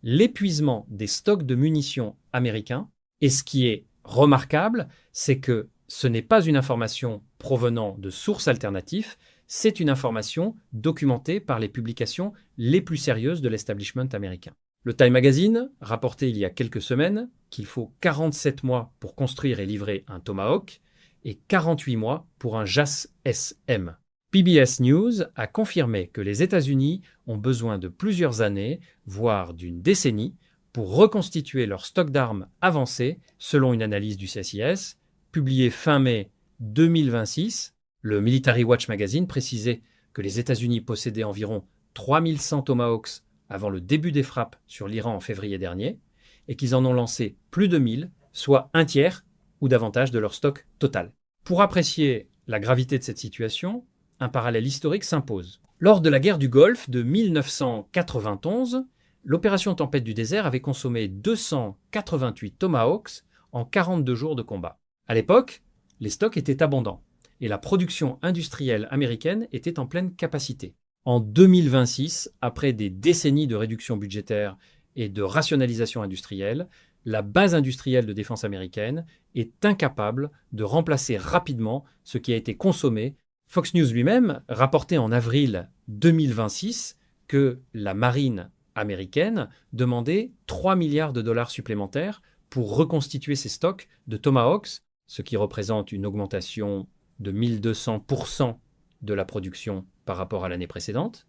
L'épuisement des stocks de munitions américains, et ce qui est remarquable, c'est que ce n'est pas une information provenant de sources alternatives, c'est une information documentée par les publications les plus sérieuses de l'establishment américain. Le Time Magazine rapportait il y a quelques semaines qu'il faut 47 mois pour construire et livrer un Tomahawk et 48 mois pour un JAS-SM. PBS News a confirmé que les États-Unis ont besoin de plusieurs années, voire d'une décennie, pour reconstituer leur stock d'armes avancé, selon une analyse du CSIS, publiée fin mai 2026. Le Military Watch Magazine précisait que les États-Unis possédaient environ 3100 Tomahawks avant le début des frappes sur l'Iran en février dernier, et qu'ils en ont lancé plus de 1000, soit un tiers ou davantage de leur stock total. Pour apprécier la gravité de cette situation, un parallèle historique s'impose. Lors de la guerre du Golfe de 1991, l'opération Tempête du désert avait consommé 288 Tomahawks en 42 jours de combat. À l'époque, les stocks étaient abondants. et la production industrielle américaine était en pleine capacité. En 2026, après des décennies de réduction budgétaire et de rationalisation industrielle, la base industrielle de défense américaine est incapable de remplacer rapidement ce qui a été consommé. Fox News lui-même rapportait en avril 2026 que la marine américaine demandait 3 milliards de dollars supplémentaires pour reconstituer ses stocks de Tomahawks, ce qui représente une augmentation de 1200% de la production par rapport à l'année précédente.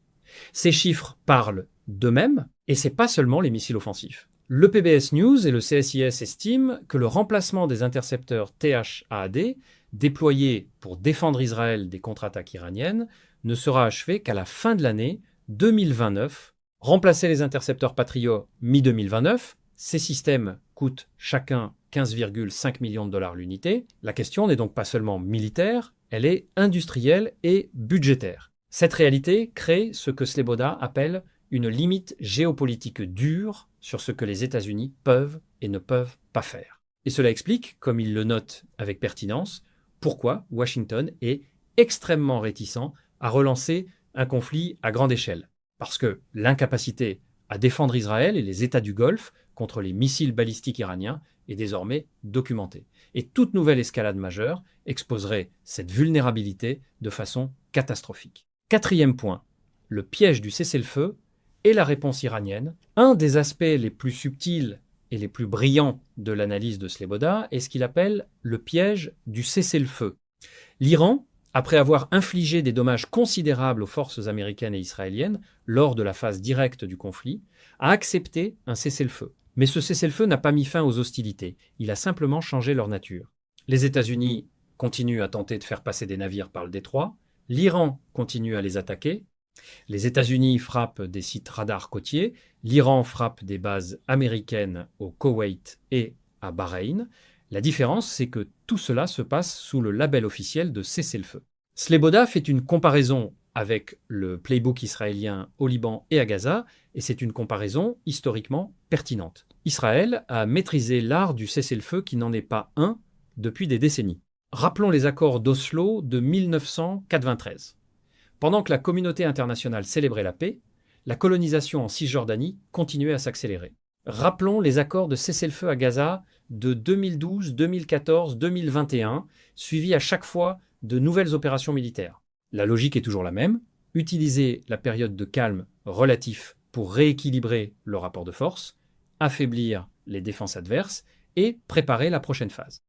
Ces chiffres parlent d'eux-mêmes, et ce n'est pas seulement les missiles offensifs. Le PBS News et le CSIS estiment que le remplacement des intercepteurs THAAD, déployés pour défendre Israël des contre-attaques iraniennes, ne sera achevé qu'à la fin de l'année 2029. Remplacer les intercepteurs Patriot mi-2029, ces systèmes coûtent chacun 15,5 millions de dollars l'unité. La question n'est donc pas seulement militaire, elle est industrielle et budgétaire. Cette réalité crée ce que Sleboda appelle une limite géopolitique dure sur ce que les États-Unis peuvent et ne peuvent pas faire. Et cela explique, comme il le note avec pertinence, pourquoi Washington est extrêmement réticent à relancer un conflit à grande échelle. Parce que l'incapacité à défendre Israël et les États du Golfe contre les missiles balistiques iraniens est désormais documentée. Et toute nouvelle escalade majeure exposerait cette vulnérabilité de façon catastrophique. Quatrième point, le piège du cessez-le-feu et la réponse iranienne. Un des aspects les plus subtils et les plus brillants de l'analyse de Sleboda est ce qu'il appelle le piège du cessez-le-feu. L'Iran, après avoir infligé des dommages considérables aux forces américaines et israéliennes lors de la phase directe du conflit, a accepté un cessez-le-feu. Mais ce cessez-le-feu n'a pas mis fin aux hostilités, il a simplement changé leur nature. Les États-Unis continuent à tenter de faire passer des navires par le détroit, l'Iran continue à les attaquer, les États-Unis frappent des sites radars côtiers, l'Iran frappe des bases américaines au Koweït et à Bahreïn. La différence, c'est que tout cela se passe sous le label officiel de cessez-le-feu. Sleboda fait une comparaison avec le playbook israélien au Liban et à Gaza, et c'est une comparaison historiquement pertinente. Israël a maîtrisé l'art du cessez-le-feu qui n'en est pas un depuis des décennies. Rappelons les accords d'Oslo de 1993. Pendant que la communauté internationale célébrait la paix, la colonisation en Cisjordanie continuait à s'accélérer. Rappelons les accords de cessez-le-feu à Gaza de 2012, 2014, 2021, suivis à chaque fois de nouvelles opérations militaires. La logique est toujours la même, utiliser la période de calme relatif pour rééquilibrer le rapport de force, affaiblir les défenses adverses et préparer la prochaine phase.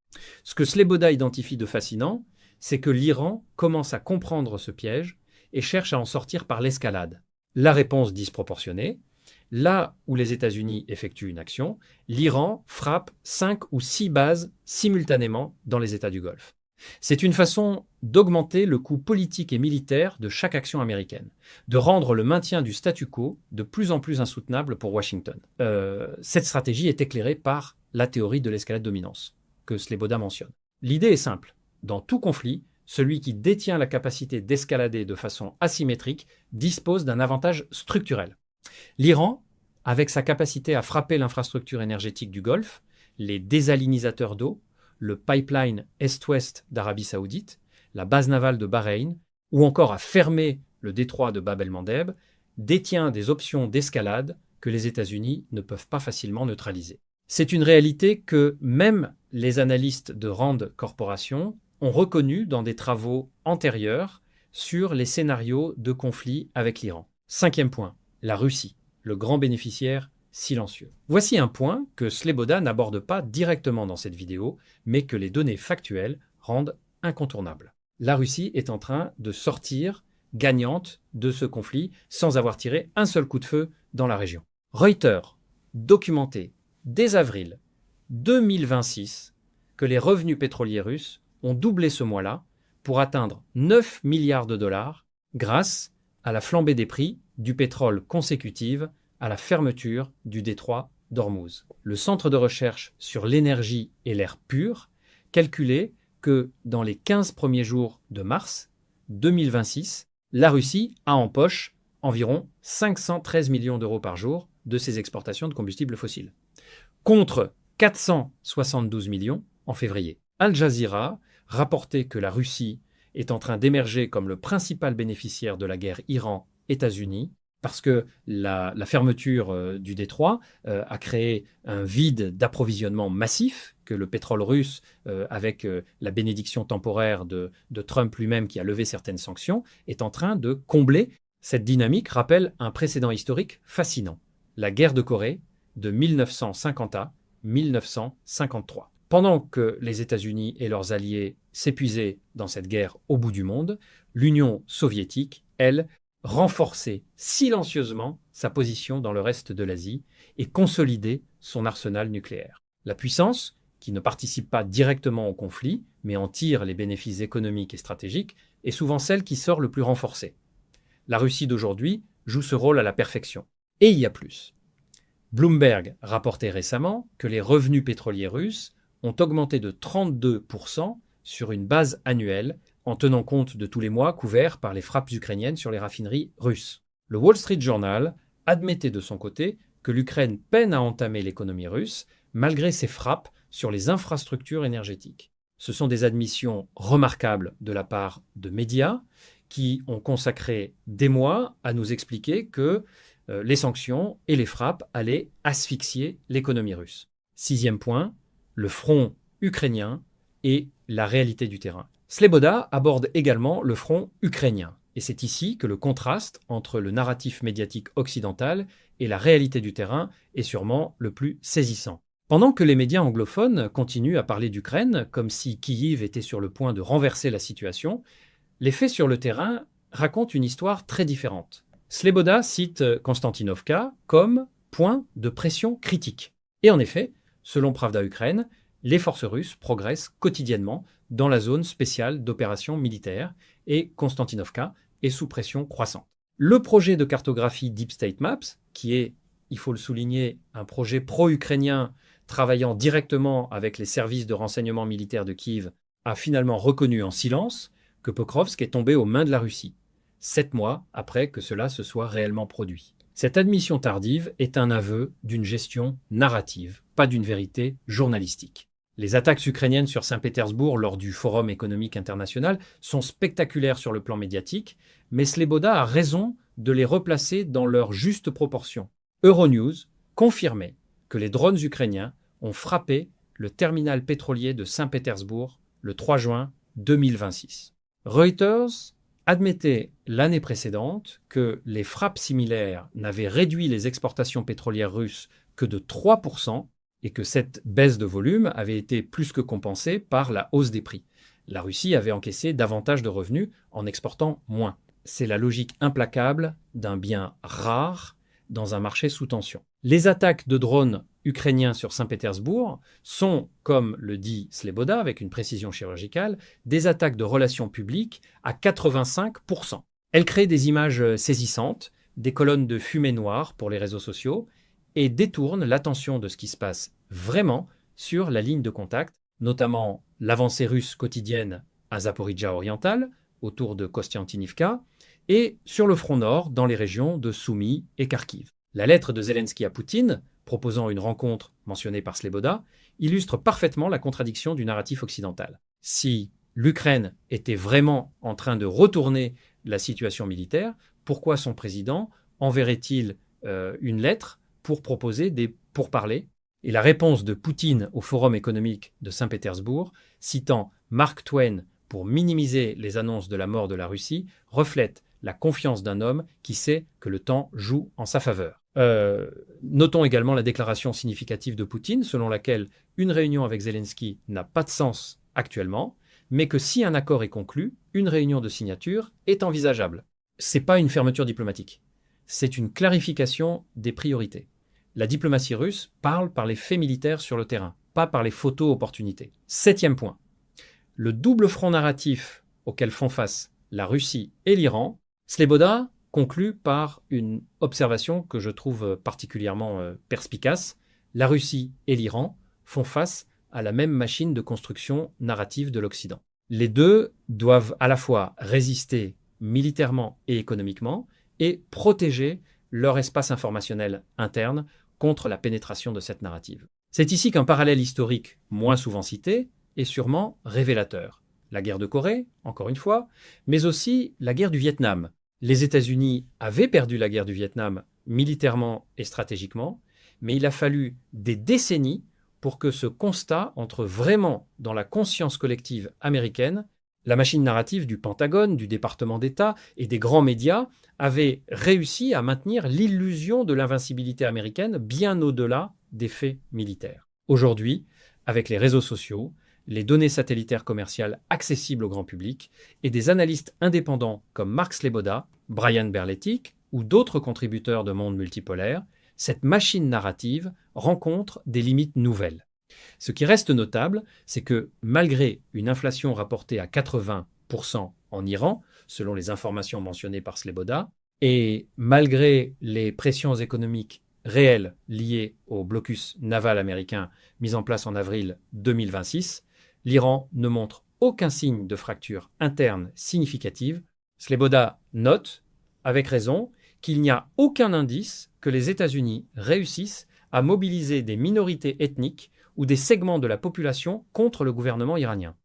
Ce que Sleboda identifie de fascinant, c'est que l'Iran commence à comprendre ce piège et cherche à en sortir par l'escalade. La réponse disproportionnée, là où les États-Unis effectuent une action, l'Iran frappe 5 ou 6 bases simultanément dans les États du Golfe. C'est une façon d'augmenter le coût politique et militaire de chaque action américaine, de rendre le maintien du statu quo de plus en plus insoutenable pour Washington. Cette stratégie est éclairée par la théorie de l'escalade dominance, que Sleboda mentionne. L'idée est simple. Dans tout conflit, celui qui détient la capacité d'escalader de façon asymétrique dispose d'un avantage structurel. L'Iran, avec sa capacité à frapper l'infrastructure énergétique du Golfe, les désalinisateurs d'eau, le pipeline Est-Ouest d'Arabie Saoudite, la base navale de Bahreïn, ou encore à fermer le détroit de Bab el-Mandeb, détient des options d'escalade que les États-Unis ne peuvent pas facilement neutraliser. C'est une réalité que même les analystes de Rand Corporation ont reconnue dans des travaux antérieurs sur les scénarios de conflit avec l'Iran. Cinquième point, la Russie, le grand bénéficiaire silencieux. Voici un point que Sleboda n'aborde pas directement dans cette vidéo, mais que les données factuelles rendent incontournable. La Russie est en train de sortir gagnante de ce conflit sans avoir tiré un seul coup de feu dans la région. Reuters documenté dès avril 2026 que les revenus pétroliers russes ont doublé ce mois-là pour atteindre 9 milliards de dollars grâce à la flambée des prix du pétrole consécutive à la fermeture du détroit d'Ormuz. Le Centre de recherche sur l'énergie et l'air pur calculait que dans les 15 premiers jours de mars 2026, la Russie a en poche environ 513 millions d'euros par jour de ses exportations de combustibles fossiles, contre 472 millions en février. Al Jazeera rapportait que la Russie est en train d'émerger comme le principal bénéficiaire de la guerre Iran-États-Unis, parce que la fermeture du détroit a créé un vide d'approvisionnement massif que le pétrole russe, avec la bénédiction temporaire de Trump lui-même qui a levé certaines sanctions, est en train de combler. Cette dynamique rappelle un précédent historique fascinant, la guerre de Corée de 1950 à 1953. Pendant que les États-Unis et leurs alliés s'épuisaient dans cette guerre au bout du monde, l'Union soviétique, elle, renforçait silencieusement sa position dans le reste de l'Asie et consolidait son arsenal nucléaire. La puissance, qui ne participe pas directement au conflit, mais en tire les bénéfices économiques et stratégiques, est souvent celle qui sort le plus renforcée. La Russie d'aujourd'hui joue ce rôle à la perfection. Et il y a plus. Bloomberg rapportait récemment que les revenus pétroliers russes ont augmenté de 32% sur une base annuelle, en tenant compte de tous les mois couverts par les frappes ukrainiennes sur les raffineries russes. Le Wall Street Journal admettait de son côté que l'Ukraine peine à entamer l'économie russe malgré ses frappes sur les infrastructures énergétiques. Ce sont des admissions remarquables de la part de médias qui ont consacré des mois à nous expliquer que les sanctions et les frappes allaient asphyxier l'économie russe. 6e point, le front ukrainien et la réalité du terrain. Sleboda aborde également le front ukrainien. Et c'est ici que le contraste entre le narratif médiatique occidental et la réalité du terrain est sûrement le plus saisissant. Pendant que les médias anglophones continuent à parler d'Ukraine comme si Kyiv était sur le point de renverser la situation, les faits sur le terrain racontent une histoire très différente. Sleboda cite Konstantinovka comme point de pression critique. Et en effet, selon Pravda Ukraine, les forces russes progressent quotidiennement dans la zone spéciale d'opérations militaires et Konstantinovka est sous pression croissante. Le projet de cartographie Deep State Maps, qui est, il faut le souligner, un projet pro-ukrainien travaillant directement avec les services de renseignement militaire de Kiev, a finalement reconnu en silence que Pokrovsk est tombé aux mains de la Russie, 7 mois après que cela se soit réellement produit. Cette admission tardive est un aveu d'une gestion narrative, pas d'une vérité journalistique. Les attaques ukrainiennes sur Saint-Pétersbourg lors du Forum économique international sont spectaculaires sur le plan médiatique, mais Sleboda a raison de les replacer dans leur juste proportion. Euronews confirmait que les drones ukrainiens ont frappé le terminal pétrolier de Saint-Pétersbourg le 3 juin 2026. Reuters admettait l'année précédente que les frappes similaires n'avaient réduit les exportations pétrolières russes que de 3%, et que cette baisse de volume avait été plus que compensée par la hausse des prix. La Russie avait encaissé davantage de revenus en exportant moins. C'est la logique implacable d'un bien rare dans un marché sous tension. Les attaques de drones ukrainiens sur Saint-Pétersbourg sont, comme le dit Sleboda avec une précision chirurgicale, des attaques de relations publiques à 85%. Elles créent des images saisissantes, des colonnes de fumée noire pour les réseaux sociaux, et détourne l'attention de ce qui se passe vraiment sur la ligne de contact, notamment l'avancée russe quotidienne à Zaporijia oriental, autour de Kostiantynivka, et sur le front nord, dans les régions de Soumy et Kharkiv. La lettre de Zelensky à Poutine, proposant une rencontre mentionnée par Sleboda, illustre parfaitement la contradiction du narratif occidental. Si l'Ukraine était vraiment en train de retourner la situation militaire, pourquoi son président enverrait-il une lettre pour proposer des pourparlers? Et la réponse de Poutine au Forum économique de Saint-Pétersbourg, citant Mark Twain pour minimiser les annonces de la mort de la Russie, reflète la confiance d'un homme qui sait que le temps joue en sa faveur. Notons également la déclaration significative de Poutine selon laquelle une réunion avec Zelensky n'a pas de sens actuellement, mais que si un accord est conclu, une réunion de signature est envisageable. C'est pas une fermeture diplomatique, c'est une clarification des priorités. La diplomatie russe parle par les faits militaires sur le terrain, pas par les photos opportunités. 7e point. Le double front narratif auquel font face la Russie et l'Iran, Sleboda conclut par une observation que je trouve particulièrement perspicace. La Russie et l'Iran font face à la même machine de construction narrative de l'Occident. Les deux doivent à la fois résister militairement et économiquement et protéger leur espace informationnel interne contre la pénétration de cette narrative. C'est ici qu'un parallèle historique moins souvent cité est sûrement révélateur. la guerre de Corée, encore une fois, mais aussi la guerre du Vietnam. Les États-Unis avaient perdu la guerre du Vietnam militairement et stratégiquement, mais il a fallu des décennies pour que ce constat entre vraiment dans la conscience collective américaine. La machine narrative du Pentagone, du département d'État et des grands médias avait réussi à maintenir l'illusion de l'invincibilité américaine bien au-delà des faits militaires. Aujourd'hui, avec les réseaux sociaux, les données satellitaires commerciales accessibles au grand public et des analystes indépendants comme Mark Sleboda, Brian Berletic ou d'autres contributeurs de Monde multipolaire, cette machine narrative rencontre des limites nouvelles. Ce qui reste notable, c'est que malgré une inflation rapportée à 80% en Iran, selon les informations mentionnées par Sleboda, et malgré les pressions économiques réelles liées au blocus naval américain mis en place en avril 2026, l'Iran ne montre aucun signe de fracture interne significative. Sleboda note, avec raison, qu'il n'y a aucun indice que les États-Unis réussissent à mobiliser des minorités ethniques ou des segments de la population contre le gouvernement iranien.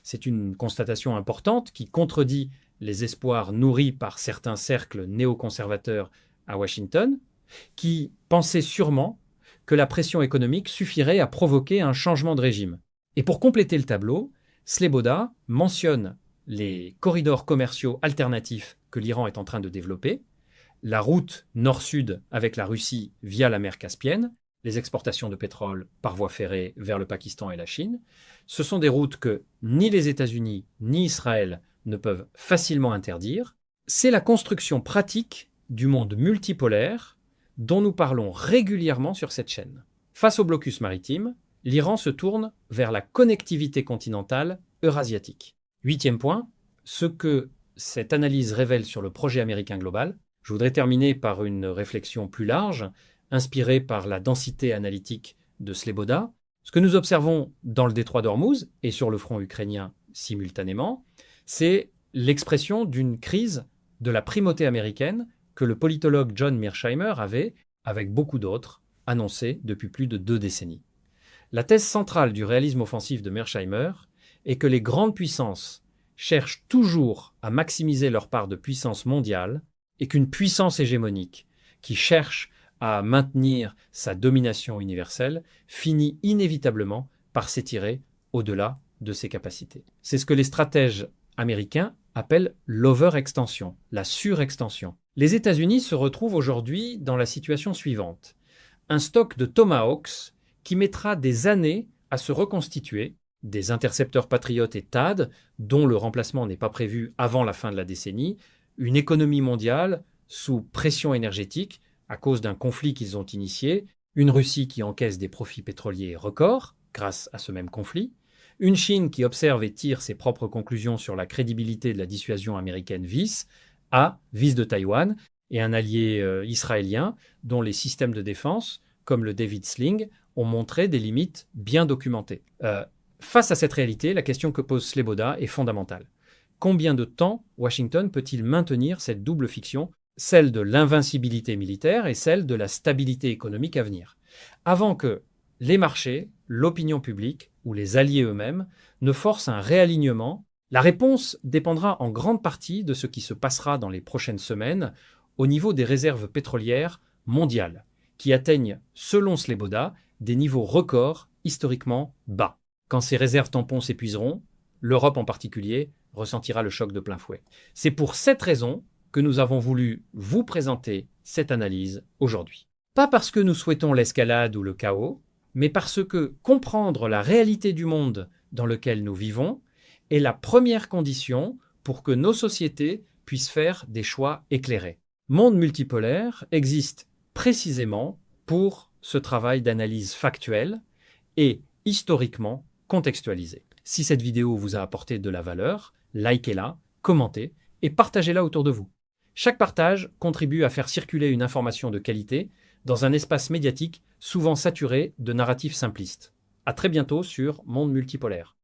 C'est une constatation importante qui contredit les espoirs nourris par certains cercles néoconservateurs à Washington, qui pensaient sûrement que la pression économique suffirait à provoquer un changement de régime. Et pour compléter le tableau, Sleboda mentionne les corridors commerciaux alternatifs que l'Iran est en train de développer, la route nord-sud avec la Russie via la mer Caspienne, les exportations de pétrole par voie ferrée vers le Pakistan et la Chine. Ce sont des routes que ni les États-Unis ni Israël ne peuvent facilement interdire. C'est la construction pratique du monde multipolaire dont nous parlons régulièrement sur cette chaîne. Face au blocus maritime, l'Iran se tourne vers la connectivité continentale eurasiatique. 8e point, ce que cette analyse révèle sur le projet américain global. Je voudrais terminer par une réflexion plus large, inspirée par la densité analytique de Sleboda. Ce que nous observons dans le détroit d'Ormuz et sur le front ukrainien simultanément, c'est l'expression d'une crise de la primauté américaine que le politologue John Mearsheimer avait, avec beaucoup d'autres, annoncé depuis plus de 2 décennies. La thèse centrale du réalisme offensif de Mearsheimer est que les grandes puissances cherchent toujours à maximiser leur part de puissance mondiale et qu'une puissance hégémonique qui cherche à maintenir sa domination universelle finit inévitablement par s'étirer au-delà de ses capacités. C'est ce que les stratèges américains appellent l'overextension, la surextension. Les États-Unis se retrouvent aujourd'hui dans la situation suivante. Un stock de Tomahawks qui mettra des années à se reconstituer, des intercepteurs patriotes et THAAD, dont le remplacement n'est pas prévu avant la fin de la décennie, une économie mondiale sous pression énergétique à cause d'un conflit qu'ils ont initié, une Russie qui encaisse des profits pétroliers records grâce à ce même conflit, une Chine qui observe et tire ses propres conclusions sur la crédibilité de la dissuasion américaine vis de Taïwan, et un allié israélien dont les systèmes de défense, comme le David Sling, ont montré des limites bien documentées. Face à cette réalité, la question que pose Sleboda est fondamentale. Combien de temps Washington peut-il maintenir cette double fiction, celle de l'invincibilité militaire et celle de la stabilité économique à venir, avant que les marchés, l'opinion publique ou les alliés eux-mêmes ne forcent un réalignement? La réponse dépendra en grande partie de ce qui se passera dans les prochaines semaines au niveau des réserves pétrolières mondiales, qui atteignent, selon Sleboda, des niveaux records historiquement bas. Quand ces réserves tampons s'épuiseront, l'Europe en particulier ressentira le choc de plein fouet. C'est pour cette raison que nous avons voulu vous présenter cette analyse aujourd'hui. Pas parce que nous souhaitons l'escalade ou le chaos, mais parce que comprendre la réalité du monde dans lequel nous vivons est la première condition pour que nos sociétés puissent faire des choix éclairés. Monde multipolaire existe précisément pour ce travail d'analyse factuelle et historiquement contextualisé. Si cette vidéo vous a apporté de la valeur, likez-la, commentez et partagez-la autour de vous. Chaque partage contribue à faire circuler une information de qualité dans un espace médiatique souvent saturé de narratifs simplistes. À très bientôt sur Monde multipolaire.